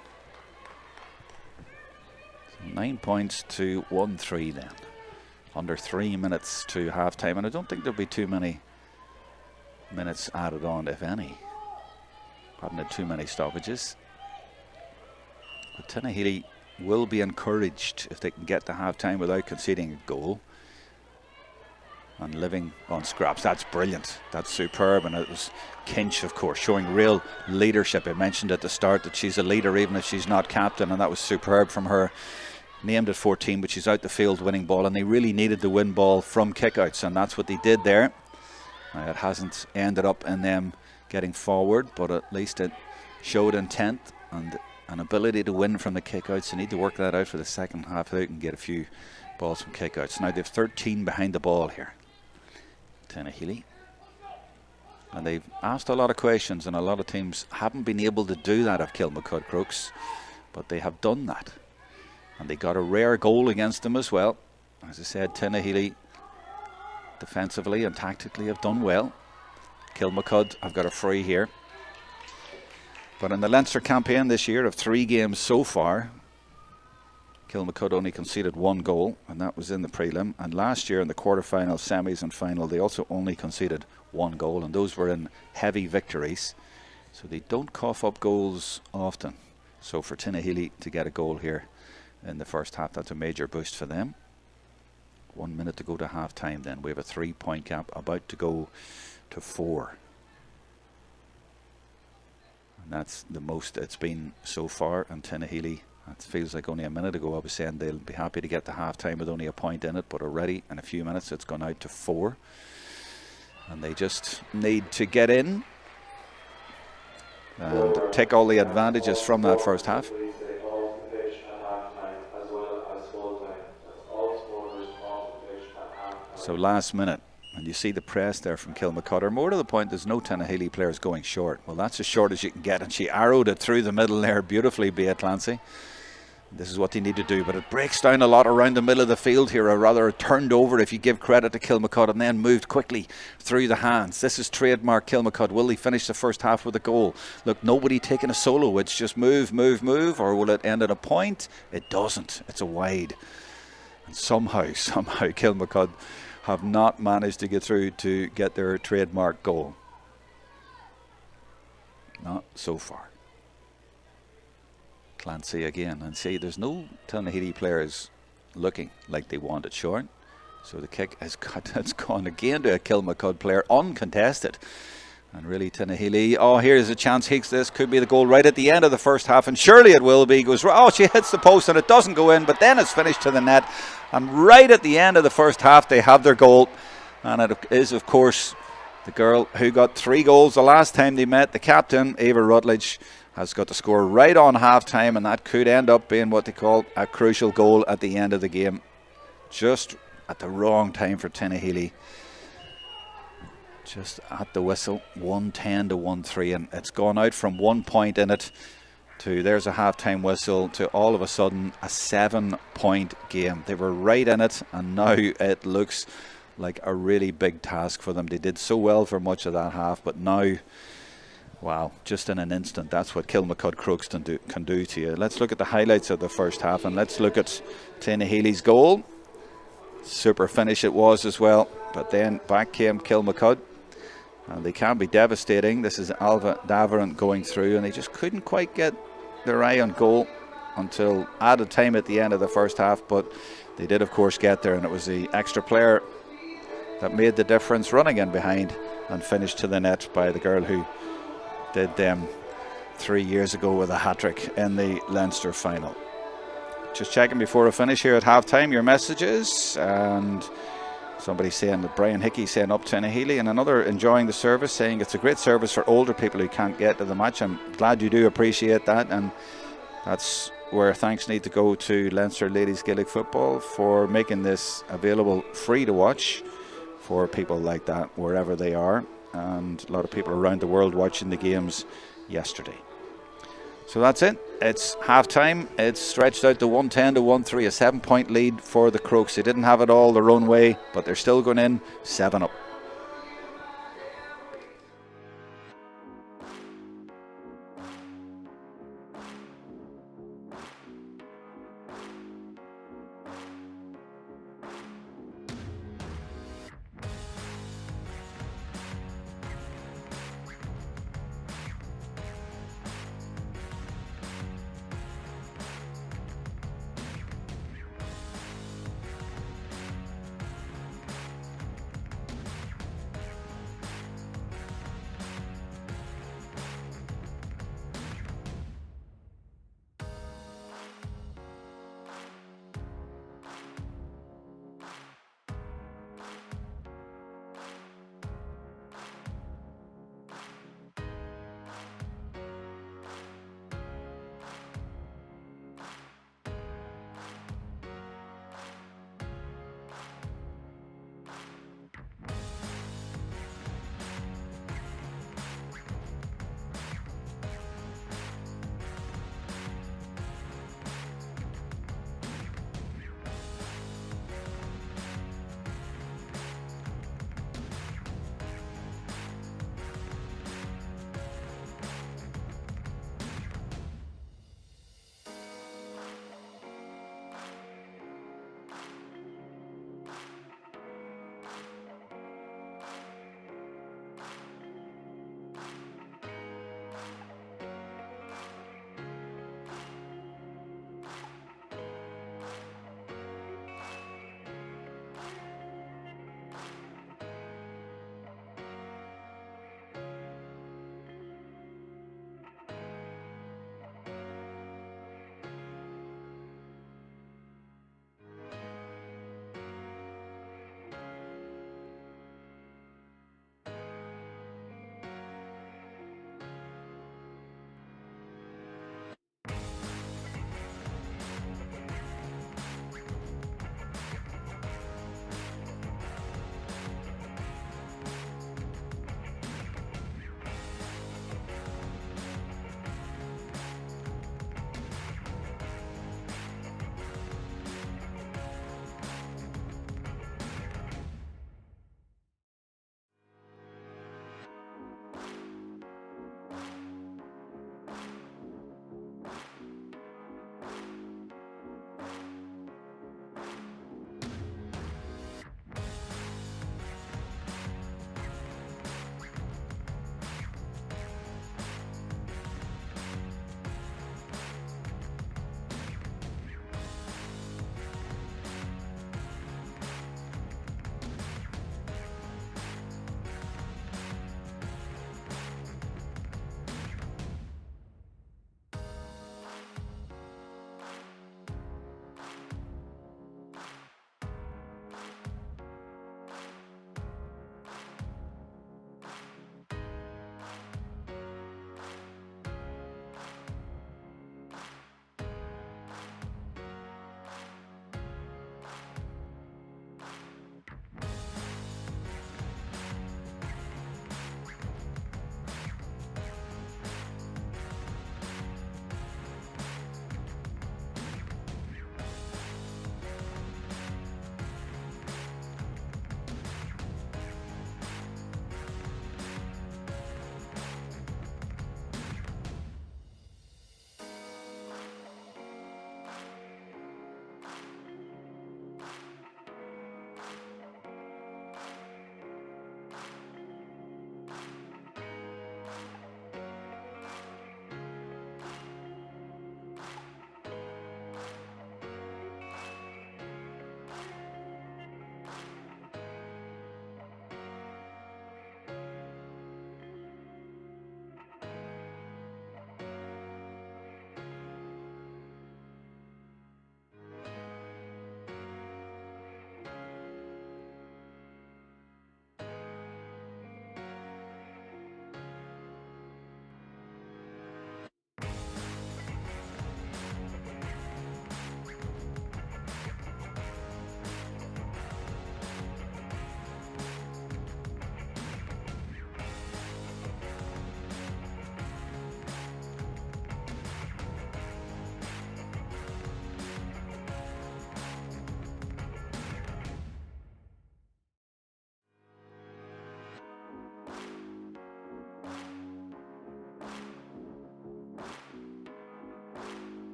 So 9 points to 1-3 then, under 3 minutes to half time, and I don't think there'll be too many minutes added on, if any. Haven't had too many stoppages, but Tinahely will be encouraged if they can get to half time without conceding a goal and living on scraps. That's brilliant, that's superb. And it was Kinch, of course, showing real leadership. I mentioned at the start that she's a leader even if she's not captain, and that was superb from her. Named at 14, but she's out the field winning ball, and they really needed the win ball from kickouts, and that's what they did there. It hasn't ended up in them getting forward, but at least it showed intent and an ability to win from the kickouts. They need to work that out for the second half. They can get a few balls from kickouts. Now they've 13 behind the ball here, Tinahely. And they've asked a lot of questions, and a lot of teams haven't been able to do that of Kilmacud Crokes, but they have done that. And they got a rare goal against them as well. As I said, Tinahely defensively and tactically have done well. Kilmacud have got a free here. But in the Leinster campaign this year of 3 games so far, Kilmacud only conceded 1 goal, and that was in the prelim. And last year in the quarterfinal, semis and final, they also only conceded 1 goal, and those were in heavy victories. So they don't cough up goals often. So for Tinahely to get a goal here in the first half, that's a major boost for them. 1 minute to go to half time then. We have a 3-point gap, about to go to 4. And that's the most it's been so far. And Tinahely, it feels like only a minute ago I was saying they'll be happy to get to half time with only a point in it, but already in a few minutes it's gone out to 4. And they just need to get in and take all the advantages from that first half. So last minute, and you see the press there from Kilmacud. Or more to the point, there's no Tinahely players going short. Well, that's as short as you can get, and she arrowed it through the middle there beautifully, Bea Clancy. This is what they need to do, but it breaks down a lot around the middle of the field here, or rather it turned over if you give credit to Kilmacud, and then moved quickly through the hands. This is trademark Kilmacud. Will they finish the first half with a goal? Look, nobody taking a solo. It's just move, move, move, or will it end at a point? It doesn't. It's a wide. And somehow Kilmacud have not managed to get through to get their trademark goal. Not so far. Clancy again, and see, there's no Tinahely players looking like they want it short. So the kick has gone again to a Kilmacud player, uncontested. And really Tinahely, oh, here's a chance. This could be the goal right at the end of the first half, and surely it will be. Goes, oh, she hits the post and it doesn't go in, but then it's finished to the net. And right at the end of the first half, they have their goal. And it is, of course, the girl who got 3 goals the last time they met, the captain, Eva Rutledge, has got to score right on half-time, and that could end up being what they call a crucial goal at the end of the game. Just at the wrong time for Tinahely. Just at the whistle, 1-10 to 1-3, and it's gone out from 1 point in it to there's a half-time whistle to all of a sudden a 7-point game. They were right in it, and now it looks like a really big task for them. They did so well for much of that half, but now, wow, just in an instant, that's what Kilmacud Crokes can do to you. Let's look at the highlights of the first half, and let's look at Tinahely's goal. Super finish it was as well, but then back came Kilmacud, and they can be devastating. This is Alva Davarant going through, and they just couldn't quite get their eye on goal until added time at the end of the first half, but they did of course get there, and it was the extra player that made the difference, running in behind and finished to the net by the girl who did them 3 years ago with a hat-trick in the Leinster final. Just checking before I finish here at half-time your messages, and somebody saying that Brian Hickey saying up Tinahely, and another enjoying the service, saying it's a great service for older people who can't get to the match. I'm glad you do appreciate that, and that's where thanks need to go to Leinster Ladies Gaelic Football for making this available free to watch for people like that wherever they are, and a lot of people around the world watching the games yesterday. So that's it. It's half time. It's stretched out to 1-10 to 1-3, a 7-point lead for the Crokes. They didn't have it all their own way, but they're still going in 7 up.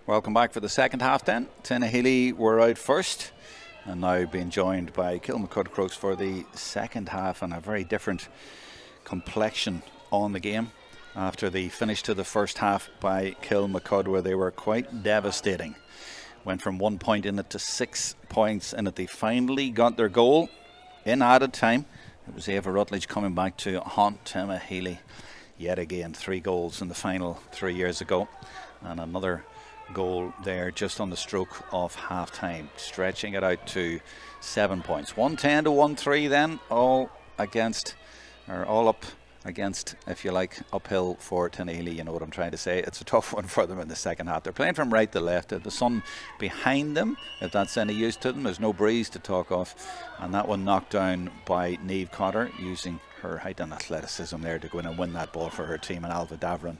Welcome back for the second half then. Tinahely were out first and now being joined by Kilmacud Crokes for the second half, and a very different complexion on the game after the finish to the first half by Kilmacud, where they were quite devastating. Went from 1 point in it to 6 points in it. They finally got their goal in added time. It was Ava Rutledge coming back to haunt Tinahely yet again. 3 goals in the final 3 years ago, and another goal there just on the stroke of half time, stretching it out to 7 points. 110 to 1-3 then, all up against, if you like, uphill for Tinahely. You know what I'm trying to say. It's a tough one for them in the second half. They're playing from right to left. The sun behind them, if that's any use to them. There's no breeze to talk of, and that one knocked down by Niamh Cotter, using her height and athleticism there to go in and win that ball for her team. And Alva Davran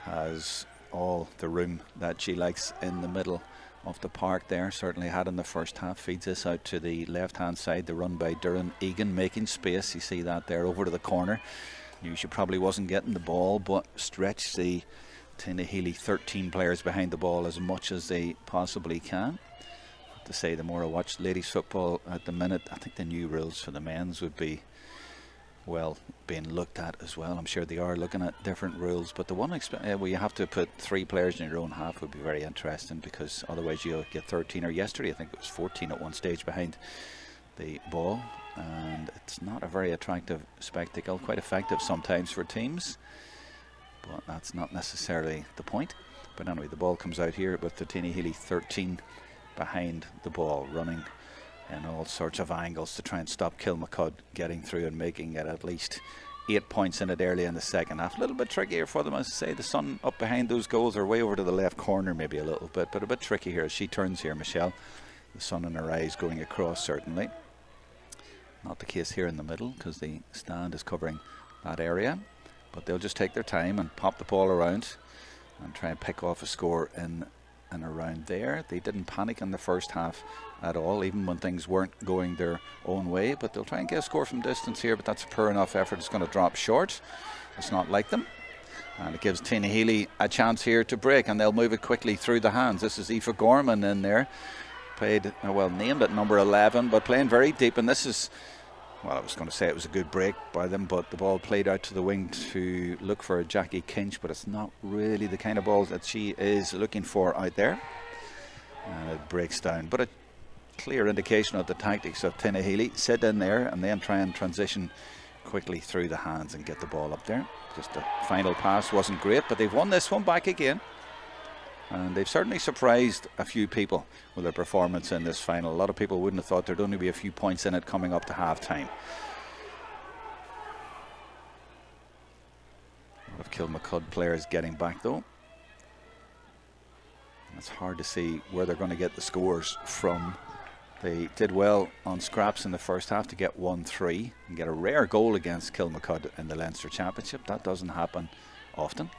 has all the room that she likes in the middle of the park there. Certainly had in the first half. Feeds this out to the left hand side. The run by Duran Egan, making space. You see that there over to the corner. Knew she probably wasn't getting the ball, but stretched the Tinahely 13 players behind the ball as much as they possibly can. To say, the more I watch ladies football at the minute, I think the new rules for the men's would be being looked at as well. I'm sure they are looking at different rules, but the one where you have to put 3 players in your own half would be very interesting, because otherwise you'll get 13, or yesterday I think it was 14 at one stage behind the ball, and it's not a very attractive spectacle. Quite effective sometimes for teams, but that's not necessarily the point. But anyway, the ball comes out here with the Tinahely 13 behind the ball, running in all sorts of angles to try and stop Kilmacud getting through and making it at least 8 points in it early in the second half. A little bit trickier for them, as I say. The sun up behind those goals, are way over to the left corner maybe a little bit, but a bit tricky here as she turns here, Michelle. The sun in her eyes going across, certainly. Not the case here in the middle, because the stand is covering that area, but they'll just take their time and pop the ball around and try and pick off a score in and around there. They didn't panic in the first half at all, even when things weren't going their own way, but they'll try and get a score from distance here, but that's a poor enough effort. It's going to drop short. It's not like them, and it gives Tinahely a chance here to break, and they'll move it quickly through the hands. This is Aoife Gorman in there, played named at number 11, but playing very deep. And this is, well, I was going to say it was a good break by them, but the ball played out to the wing to look for Jackie Kinch, but it's not really the kind of ball that she is looking for out there, and it breaks down. But a clear indication of the tactics of Tinahely: sit in there and then try and transition quickly through the hands and get the ball up there. Just the final pass wasn't great, but they've won this one back again, and they've certainly surprised a few people with their performance in this final. A lot of people wouldn't have thought there'd only be a few points in it coming up to half time. A lot of Kilmacud players getting back though. It's hard to see where they're going to get the scores from. They did well on scraps in the first half to get 1-3 and get a rare goal against Kilmacud in the Leinster Championship. That doesn't happen often.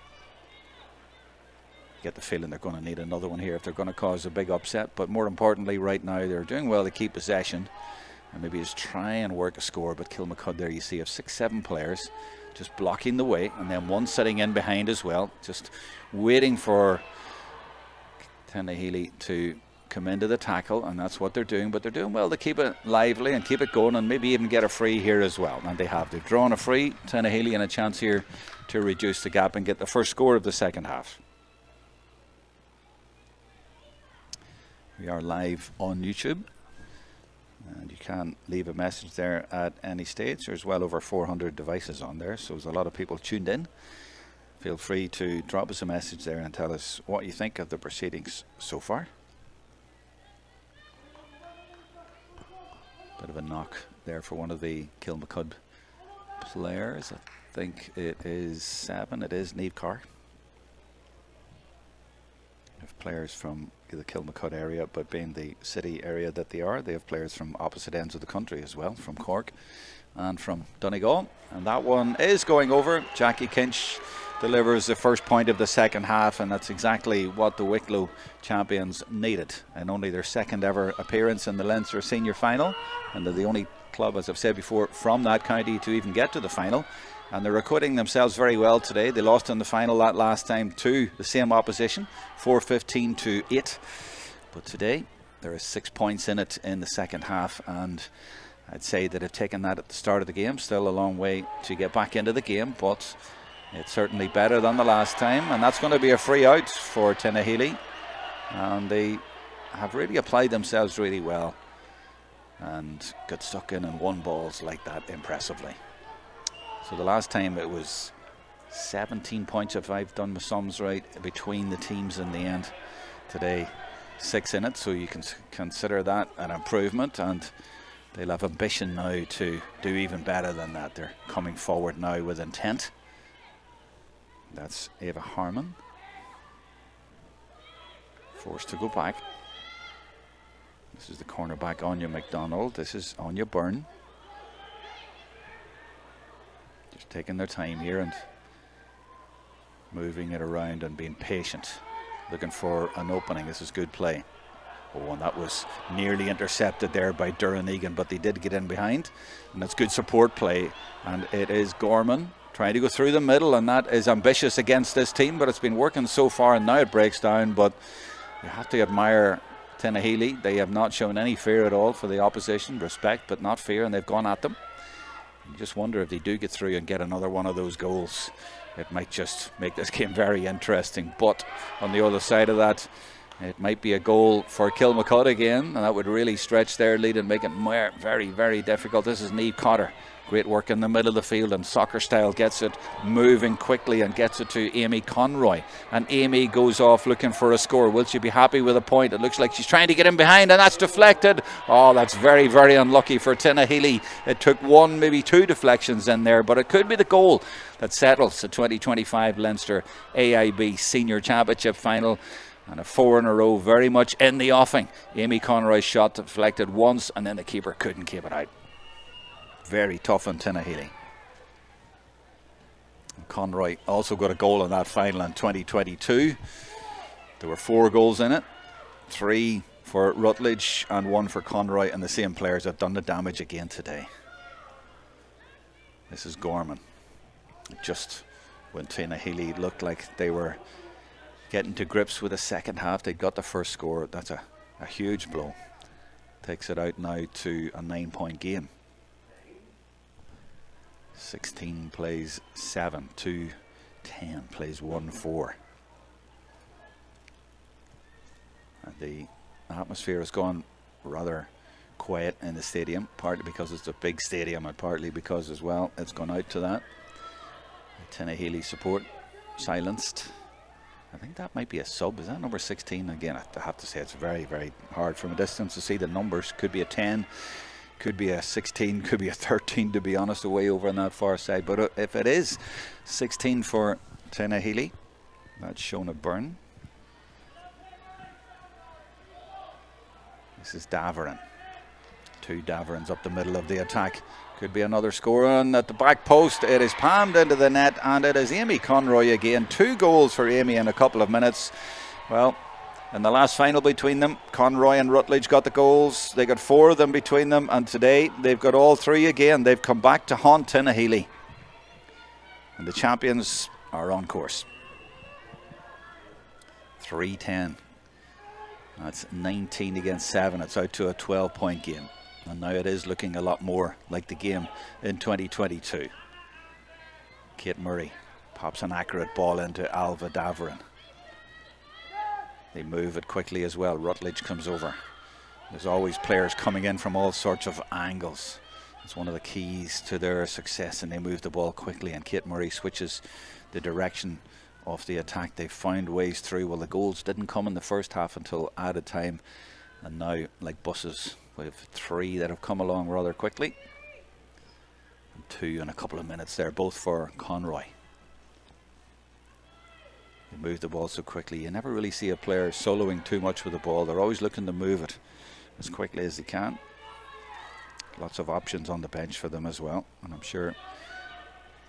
Get the feeling they're going to need another one here if they're going to cause a big upset. But more importantly, right now they're doing well to keep possession and maybe just try and work a score. But Kilmacud, there you see, of 6-7 players just blocking the way, and then one sitting in behind as well, just waiting for Tinahely to come into the tackle, and that's what they're doing. But they're doing well to keep it lively and keep it going, and maybe even get a free here as well. And they have. They've drawn a free, Tinahely, and a chance here to reduce the gap and get the first score of the second half. We are live on YouTube, and you can leave a message there at any stage. There's well over 400 devices on there, so there's a lot of people tuned in. Feel free to drop us a message there and tell us what you think of the proceedings so far. Bit of a knock there for one of the Kilmacud players. I think it is 7. It is Niamh Cotter. Have players from the Kilmacud area, but being the city area that they are, they have players from opposite ends of the country as well, from Cork and from Donegal. And that one is going over. Jackie Kinch delivers the first point of the second half, and that's exactly what the Wicklow champions needed. And only their second ever appearance in the Leinster senior final, and they're the only club, as I've said before, from that county to even get to the final. And they're acquitting themselves very well today. They lost in the final that last time to the same opposition, 4-15-8. But today, there is 6 points in it in the second half. And I'd say that they've taken that at the start of the game. Still a long way to get back into the game, but it's certainly better than the last time. And that's going to be a free out for Tinahely. And they have really applied themselves really well and got stuck in and won balls like that impressively. So the last time it was 17 points, if I've done my sums right, between the teams in the end. Today, 6 in it, so you can consider that an improvement, and they'll have ambition now to do even better than that. They're coming forward now with intent. That's Ava Harmon. Forced to go back. This is the cornerback, Anya McDonald. This is Anya Byrne. Just taking their time here and moving it around and being patient. Looking for an opening. This is good play. Oh, and that was nearly intercepted there by Duran Egan, but they did get in behind. And that's good support play. And it is Gorman trying to go through the middle, and that is ambitious against this team, but it's been working so far, and now it breaks down. But you have to admire Tinahely. They have not shown any fear at all for the opposition. Respect, but not fear, and they've gone at them. You just wonder if they do get through and get another one of those goals, it might just make this game very interesting. But on the other side of that, it might be a goal for Kilmacud again, and that would really stretch their lead and make it very, very difficult. This is Niamh Cotter. Great work in the middle of the field, and soccer style gets it moving quickly and gets it to Amy Conroy. And Amy goes off looking for a score. Will she be happy with a point? It looks like she's trying to get in behind, and that's deflected. Oh, that's very, very unlucky for Tinahely. It took 1, maybe 2 deflections in there, but it could be the goal that settles the 2025 Leinster AIB Senior Championship final. And a 4 in a row, very much in the offing. Amy Conroy's shot deflected once, and then the keeper couldn't keep it out. Very tough on Tinahely. Conroy also got a goal in that final in 2022. There were 4 goals in it. 3 for Rutledge and 1 for Conroy, and the same players have done the damage again today. This is Gorman. Just when Tinahely looked like they were getting to grips with the second half, they got the first score. That's a huge blow. Takes it out now to a 9-point game. 16 plays 7, 2, 10 plays 1, 4. And the atmosphere has gone rather quiet in the stadium, partly because it's a big stadium and partly because as well it's gone out to that. The Tinahely support silenced. I think that might be a sub. Is that number 16? Again, I have to say it's very, very hard from a distance to see the numbers. Could be a 10, could be a 16, could be a 13, to be honest, away over on that far side. But if it is 16 for Tinahely, that's Shona Byrne. This is Daverin. 2 Daverins up the middle of the attack. Could be another score, and at the back post it is palmed into the net, and it is Amy Conroy again. 2 goals for Amy in a couple of minutes. Well, in the last final between them, Conroy and Rutledge got the goals. They got 4 of them between them, and today they've got all 3 again. They've come back to haunt Tinahely, and the champions are on course. 3-10. That's 19 against 7. It's out to a 12-point game. And now it is looking a lot more like the game in 2022. Kate Murray pops an accurate ball into Alva Daverin. They move it quickly as well. Rutledge comes over. There's always players coming in from all sorts of angles. It's one of the keys to their success, and they move the ball quickly, and Kate Murray switches the direction of the attack. They found ways through. Well, the goals didn't come in the first half until added time, and now, like buses, we have 3 that have come along rather quickly, and 2 in a couple of minutes there, both for Conroy. They move the ball so quickly. You never really see a player soloing too much with the ball. They're always looking to move it as quickly as they can. Lots of options on the bench for them as well, and I'm sure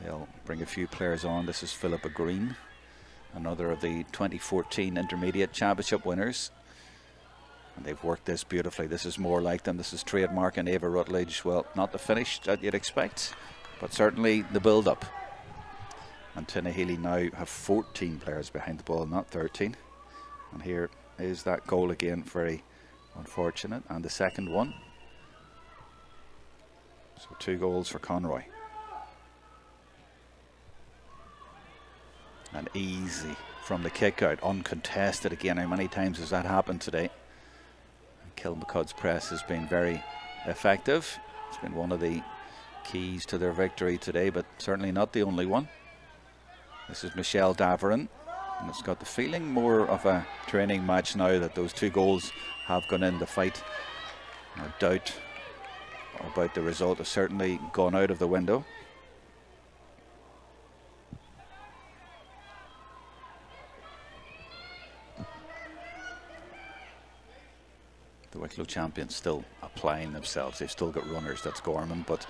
they'll bring a few players on. This is Philippa Green, another of the 2014 Intermediate Championship winners. And they've worked this beautifully. This is more like them. This is trademark and Ava Rutledge. Well, not the finish that you'd expect, but certainly the build-up. And Tinahely now have 14 players behind the ball, not 13. And here is that goal again, very unfortunate. And the second one. So 2 goals for Conroy. And easy from the kick out, uncontested again. How many times has that happened today? Kilmacud's press has been very effective. It's been one of the keys to their victory today, but certainly not the only one. This is Michelle Daverin, and it's got the feeling more of a training match now that those 2 goals have gone in the fight. No doubt about the result has certainly gone out of the window. The Wicklow champions still applying themselves. They've still got runners, that's Gorman, but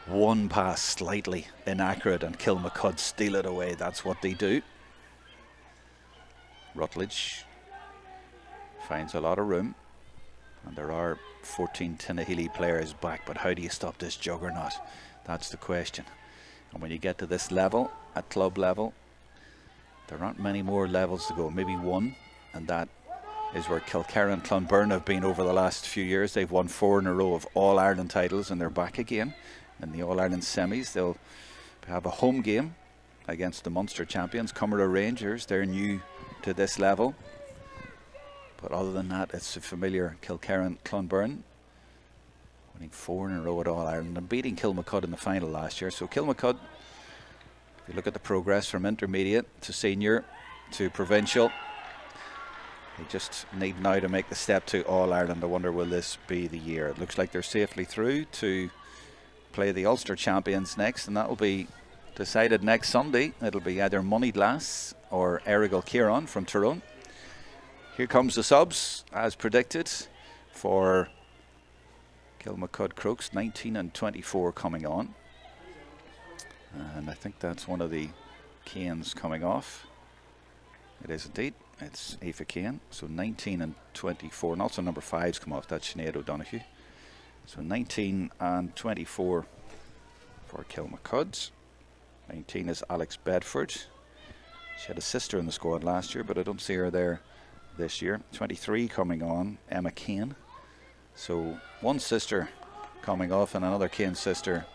one pass slightly inaccurate and Kilmacud steal it away. That's what they do. Rutledge finds a lot of room, and there are 14 Tinahely players back, but how do you stop this juggernaut? That's the question. And when you get to this level, at club level, there aren't many more levels to go, maybe one, and that is where Kilkerran and Clonberne have been over the last few years. They've won 4 in a row of All-Ireland titles, and they're back again in the All-Ireland semis. They'll have a home game against the Munster champions, Cumbernauld Rangers. They're new to this level, but other than that, it's a familiar Kilkerran Clonberne, winning 4 in a row at All-Ireland and beating Kilmacud in the final last year. So Kilmacud, if you look at the progress from intermediate to senior to provincial, they just need now to make the step to All-Ireland. I wonder, will this be the year? It looks like they're safely through to play the Ulster champions next, and that will be decided next Sunday. It'll be either Moneyglass or Errigal Kieran from Tyrone. Here comes the subs, as predicted, for Kilmacud Crokes. 19 and 24 coming on. And I think that's one of the Canes coming off. It is indeed. It's Aoife Kane. So 19 and 24. And also number 5's come off. That's Sinead O'Donoghue. So 19 and 24 for Kilmacud. 19 is Alex Bedford. She had a sister in the squad last year, but I don't see her there this year. 23 coming on, Emma Kane. So one sister coming off and another Kane sister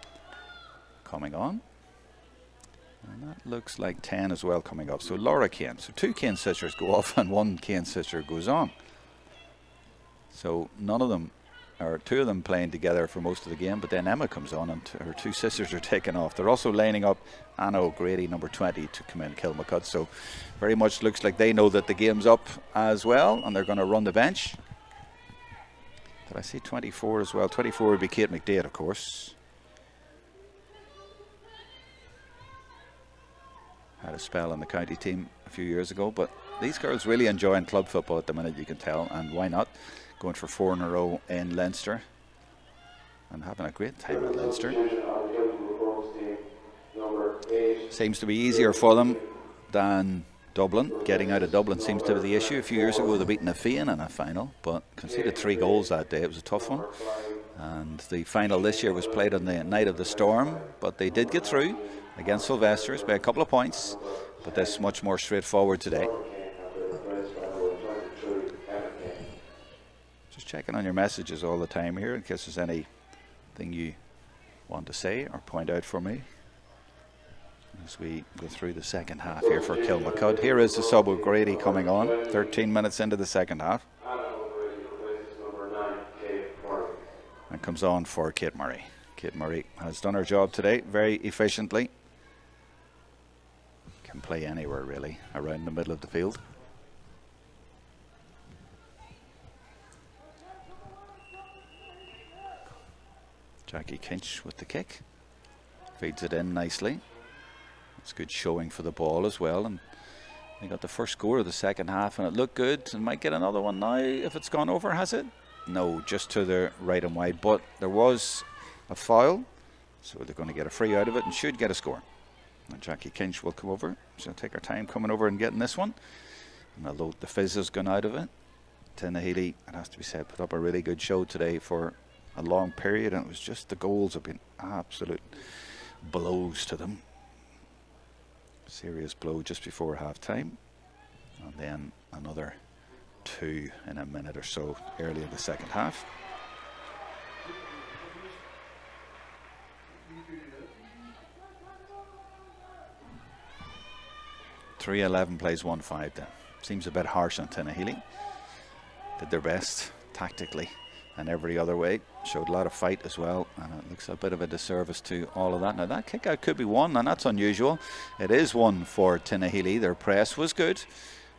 coming on. And that looks like 10 as well coming up. So Laura Kane. So 2 Kane sisters go off and 1 Kane sister goes on. So none of them, or 2 of them playing together for most of the game, but then Emma comes on and her 2 sisters are taken off. They're also lining up Anna O'Grady, number 20, to come in Kilmacud. So very much looks like they know that the game's up as well, and they're going to run the bench. Did I see 24 as well? 24 would be Kate McDade, of course. Had a spell on the county team a few years ago, but these girls really enjoying club football at the minute, you can tell, and why not? Going for 4 in a row in Leinster and having a great time at Leinster. Seems to be easier for them than Dublin. Getting out of Dublin seems to be the issue. A few years ago they beat Nafian in a final, but conceded 3 goals that day. It was a tough one. And the final this year was played on the night of the storm, but they did get through against Sylvester's by a couple of points, but this much more straightforward today. Just checking on your messages all the time here in case there's anything you want to say or point out for me as we go through the second half here for Kilmacud. Here is the sub O'Grady coming on, 13 minutes into the second half, and comes on for Kate Murray. Kate Murray has done her job today very efficiently. Can play anywhere really around the middle of the field. Jackie Kinch with the kick, feeds it in nicely. It's good showing for the ball as well, and they got the first score of the second half and it looked good, and might get another one now if it's gone over. Has it? No, just to the right and wide, but there was a foul, so they're going to get a free out of it and should get a score. And Jackie Kinch will come over. She'll take her time coming over and getting this one, and although the fizz has gone out of it, Tinahely, it has to be said, put up a really good show today for a long period, and it was just the goals have been absolute blows to them. Serious blow just before half time, and then another 2 in a minute or so early in the second half. .311 plays 1-5 then. Seems a bit harsh on Tinahely. Did their best tactically and every other way. Showed a lot of fight as well, and it looks a bit of a disservice to all of that. Now that kick out could be one, and that's unusual. It is one for Tinahely. Their press was good.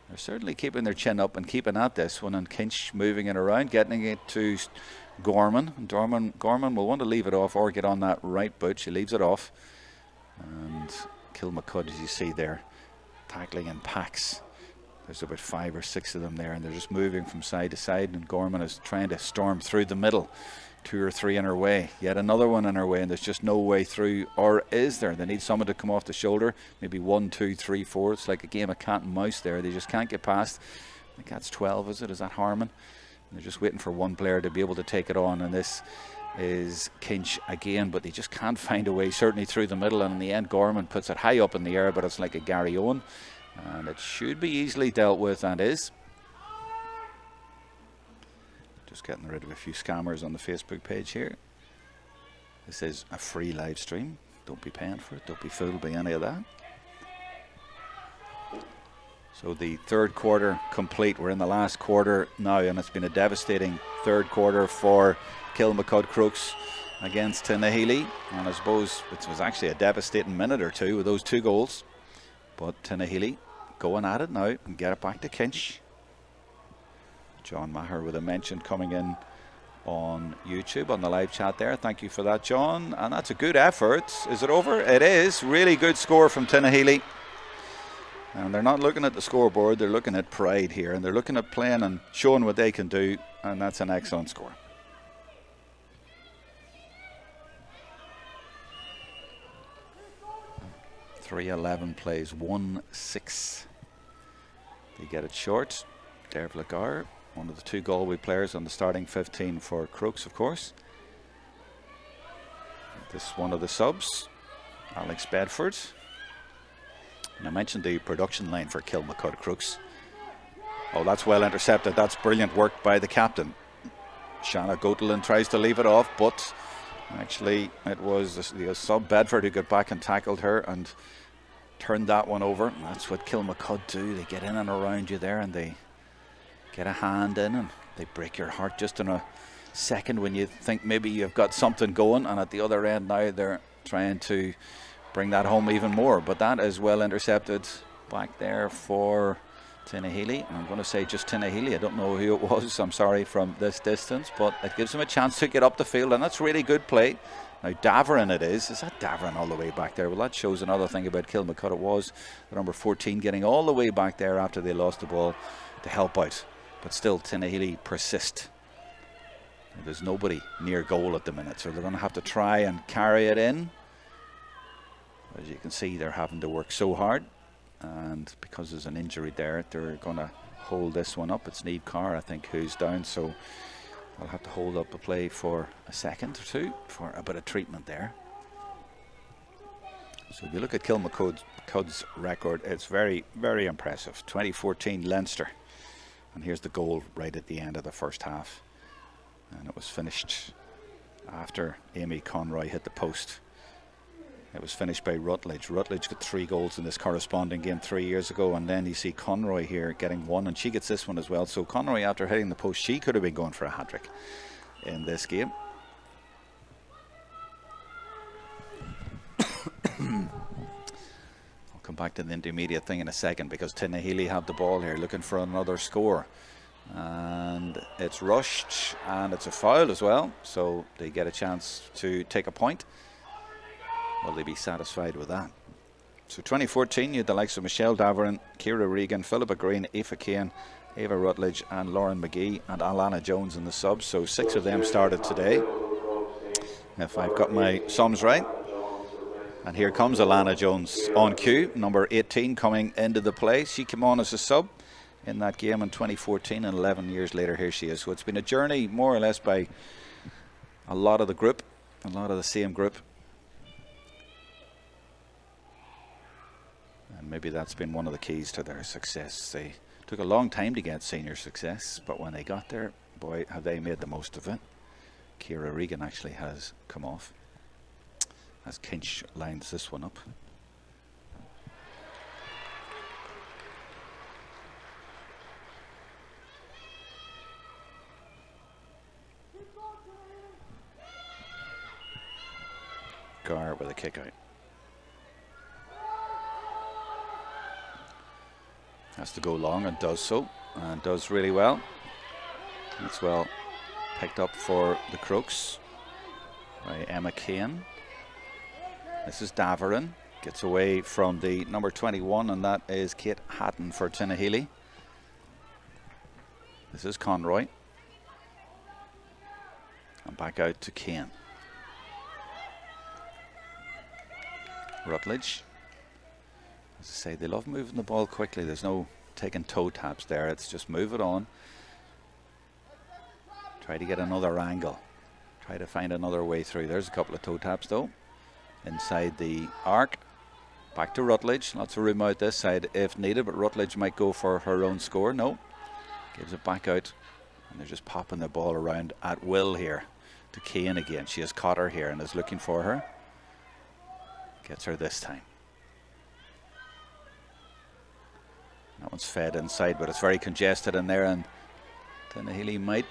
They're certainly keeping their chin up and keeping at this one, and Kinch moving it around, getting it to Gorman. Gorman will want to leave it off or get on that right boot. She leaves it off, and Kilmacud, as you see there, tackling in packs. There's about 5 or 6 of them there, and they're just moving from side to side, and Gorman is trying to storm through the middle. 2 or 3 in her way, yet another one in her way, and there's just no way through. Or is there? They need someone to come off the shoulder, maybe 1, 2, 3, 4. It's like a game of cat and mouse there. They just can't get past. I think that's 12, is it? Is that Harmon? And they're just waiting for one player to be able to take it on, and this is Kinch again, but they just can't find a way, certainly through the middle, and in the end Gorman puts it high up in the air, but it's like a Gary Owen, and it should be easily dealt with, and is. Just getting rid of a few scammers on the Facebook page here. This is a free live stream. Don't be paying for it. Don't be fooled by any of that. So the third quarter complete. We're in the last quarter now, and it's been a devastating third quarter for Kilmacud Crokes against Tinahely. And I suppose it was actually a devastating minute or two with those 2 goals. But Tinahely going at it now and get it back to Kinch. John Maher with a mention coming in on YouTube on the live chat there. Thank you for that, John. And that's a good effort. Is it over? It is. Really good score from Tinahely. And they're not looking at the scoreboard, they're looking at pride here, and they're looking at playing and showing what they can do, and that's an excellent score. .311 plays 1-6. They get it short. Derv Lagar, one of the 2 Galway players on the starting 15 for Crokes, of course. This one of the subs, Alex Bedford. And I mentioned the production line for Kilmacud Crokes. Oh, that's well intercepted. That's brilliant work by the captain. Shanna Gotelin tries to leave it off, but actually it was the sub Bedford who got back and tackled her and turned that one over. And that's what Kilmacud do. They get in and around you there, and they get a hand in, and they break your heart just in a second when you think maybe you've got something going, and at the other end now they're trying to bring that home even more. But that is well intercepted back there for Tinahely. I'm going to say just Tinahely. I don't know who it was, I'm sorry, from this distance, but it gives them a chance to get up the field, and that's really good play. Now Davern it is that Davern all the way back there? Well, that shows another thing about Kilmacud. It was the number 14 getting all the way back there after they lost the ball to help out, but still Tinahely persist. There's nobody near goal at the minute, so they're going to have to try and carry it in. As you can see, they're having to work so hard, and because there's an injury there, they're going to hold this one up. It's Niamh Carr, I think, who's down, so they'll have to hold up the play for a second or two for a bit of treatment there. So if you look at Kilmacud's record, it's very, very impressive. 2014 Leinster, and here's the goal right at the end of the first half, and it was finished after Amy Conroy hit the post. It was finished by Rutledge. Rutledge got 3 goals in this corresponding game 3 years ago, and then you see Conroy here getting 1, and she gets this one as well. So Conroy, after hitting the post, she could have been going for a hat-trick in this game. I'll come back to the intermediate thing in a second, because Tinahely have the ball here looking for another score, and it's rushed, and it's a foul as well, so they get a chance to take a point. Will they be satisfied with that? So 2014, you had the likes of Michelle Davern, Ciara Regan, Philippa Green, Aoife Kane, Ava Rutledge and Lauren McGee, and Alana Jones in the subs. So 6 of them started today, if I've got my sums right. And here comes Alana Jones on cue, number 18 coming into the play. She came on as a sub in that game in 2014, and 11 years later here she is. So it's been a journey more or less by a lot of the group, a lot of the same group. And Maybe that's been one of the keys to their success. They took a long time to get senior success, but when they got there, boy, have they made the most of it. Ciara Regan actually has come off as Kinch lines this one up. Gar with a kick out. Has to go long and does so, and does really well. It's well picked up for the Crokes by Emma Kane. This is Daverin, gets away from the number 21, and that is Kate Hatton for Tinahely. This is Conroy, and back out to Kane. Rutledge. As I say, they love moving the ball quickly. There's no taking toe taps there. It's just move it on. Try to get another angle. Try to find another way through. There's a couple of toe taps though. Inside the arc. Back to Rutledge. Lots of room out this side if needed, but Rutledge might go for her own score. No. Gives it back out. And they're just popping the ball around at will here to Kane again. She has caught her here and is looking for her. Gets her this time. That one's fed inside, but it's very congested in there, and Tinahely might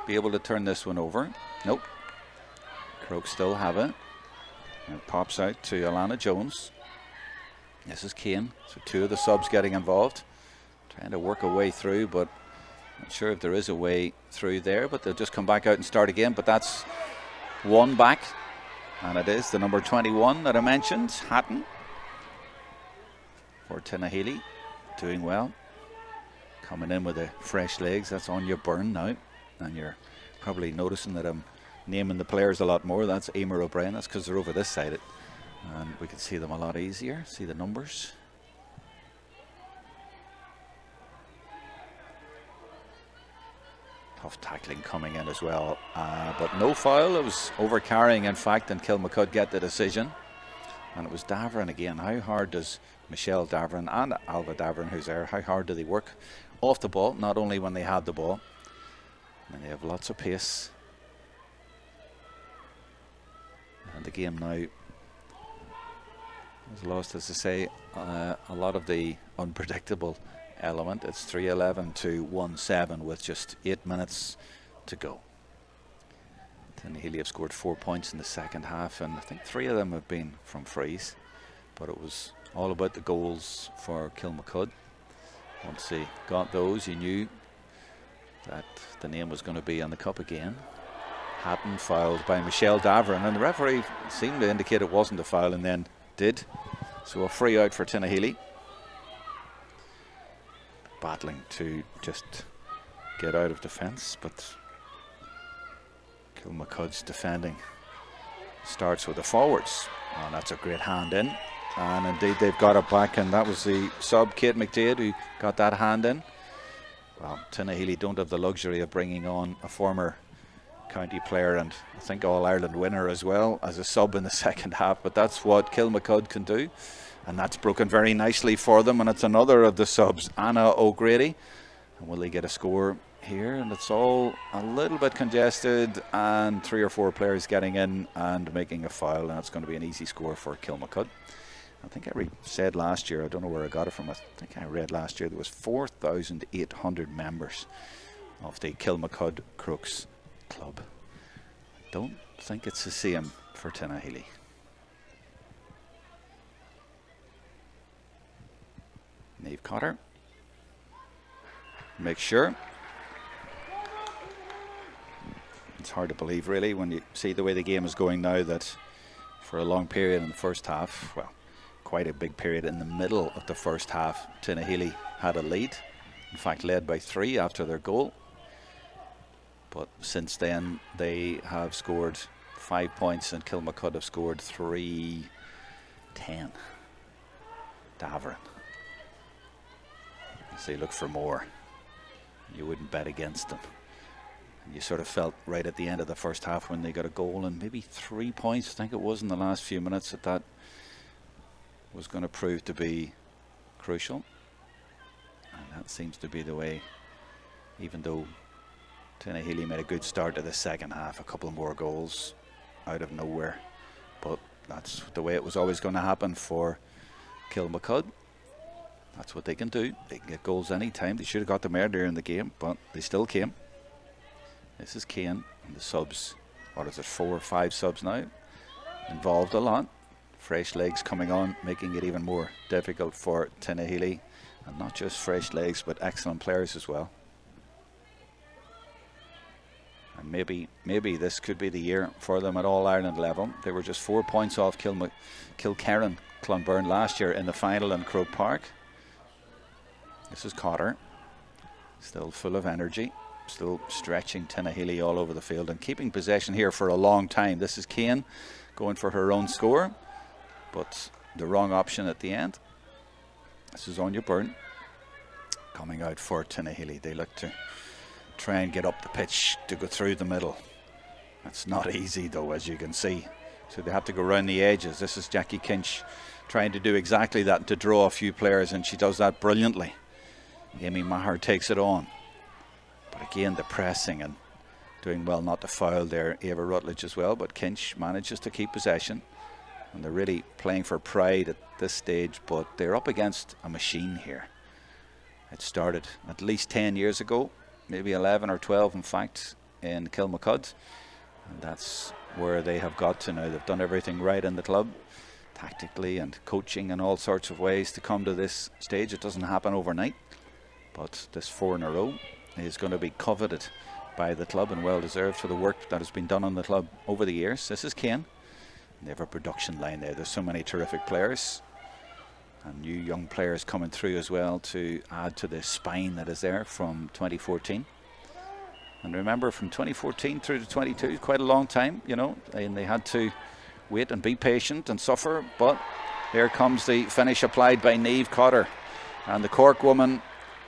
be able to turn this one over. Nope. Crokes still have it. And it pops out to Alana Jones. This is Kane. So two of the subs getting involved. Trying to work a way through, but not sure if there is a way through there, but they'll just come back out and start again. But that's one back. And it is the number 21 that I mentioned, Hatton, for Tinahely. Doing well. Coming in with the fresh legs. That's Anya Byrne now. And you're probably noticing that I'm naming the players a lot more. That's Emer O'Brien. That's because they're over this side. And we can see them a lot easier. See the numbers. Tough tackling coming in as well, but no foul. It was over carrying, in fact, and Kilmacud get the decision. And it was Daverin again. How hard does Michelle Daverin and Alva Daverin, who's there, how hard do they work off the ball? Not only when they have the ball, and they have lots of pace. And the game now has lost, as I say, a lot of the unpredictable element. It's 3-11 to 1-7 with just 8 minutes to go. Tinahely have scored 4 points in the second half, and I think 3 of them have been from frees, but it was all about the goals for Kilmacud. Once they got those, you knew that the name was going to be on the cup again. Hatton fouled by Michelle Daverin, and the referee seemed to indicate it wasn't a foul, and then did. So a free out for Tinahely. Battling to just get out of defence, but Kilmacud's defending starts with the forwards. Oh, that's a great hand in, and indeed they've got it back, and that was the sub Kate McDade who got that hand in. Well, Tinahely don't have the luxury of bringing on a former county player and I think All-Ireland winner as well as a sub in the second half, but that's what Kilmacud can do. And that's broken very nicely for them, and it's another of the subs, Anna O'Grady. And will they get a score here? And it's all a little bit congested, and 3 or 4 players getting in and making a foul, and it's going to be an easy score for Kilmacud. I think I said last year, I don't know where I got it from, I think I read last year there was 4,800 members of the Kilmacud Crokes club. I don't think it's the same for Tinahely. Niamh Cotter. Make sure. It's hard to believe really when you see the way the game is going now that for a long period in the first half, well, quite a big period in the middle of the first half, Tinahely had a lead. In fact, led by 3 after their goal. But since then they have scored 5 points and Kilmacud have scored 3-10. Daverin. So you look for more. You wouldn't bet against them. And you sort of felt right at the end of the first half when they got a goal and maybe 3 points, I think it was in the last few minutes, that was going to prove to be crucial. And that seems to be the way, even though Tinahely made a good start to the second half, a couple more goals out of nowhere. But that's the way it was always going to happen for Kilmacud. That's what they can do. They can get goals anytime. They should have got them earlier in the game, but they still came. This is Kane and the subs. What is it, 4 or 5 subs now? Involved a lot. Fresh legs coming on, making it even more difficult for Tinahely. And not just fresh legs, but excellent players as well. And maybe this could be the year for them at All-Ireland level. They were just 4 points off Kilkerran Clonberne last year in the final in Croke Park. This is Cotter, still full of energy, still stretching Tinahely all over the field and keeping possession here for a long time. This is Kane going for her own score, but the wrong option at the end. This is Anya Byrne coming out for Tinahely. They look to try and get up the pitch to go through the middle. That's not easy though, as you can see. So they have to go around the edges. This is Jackie Kinch trying to do exactly that, to draw a few players, and she does that brilliantly. Amy Maher takes it on. But again, the pressing and doing well not to foul there. Ava Rutledge as well, but Kinch manages to keep possession. And they're really playing for pride at this stage, but they're up against a machine here. It started at least 10 years ago, maybe 11 or 12 in fact, in Kilmacud. And that's where they have got to now. They've done everything right in the club, tactically and coaching in all sorts of ways to come to this stage. It doesn't happen overnight, but this 4 in a row is going to be coveted by the club and well deserved for the work that has been done on the club over the years. This is Kane. They have a production line there. There's so many terrific players and new young players coming through as well to add to the spine that is there from 2014. And remember, from 2014 through to 22, quite a long time, you know, and they had to wait and be patient and suffer. But here comes the finish applied by Niamh Cotter, and the Cork woman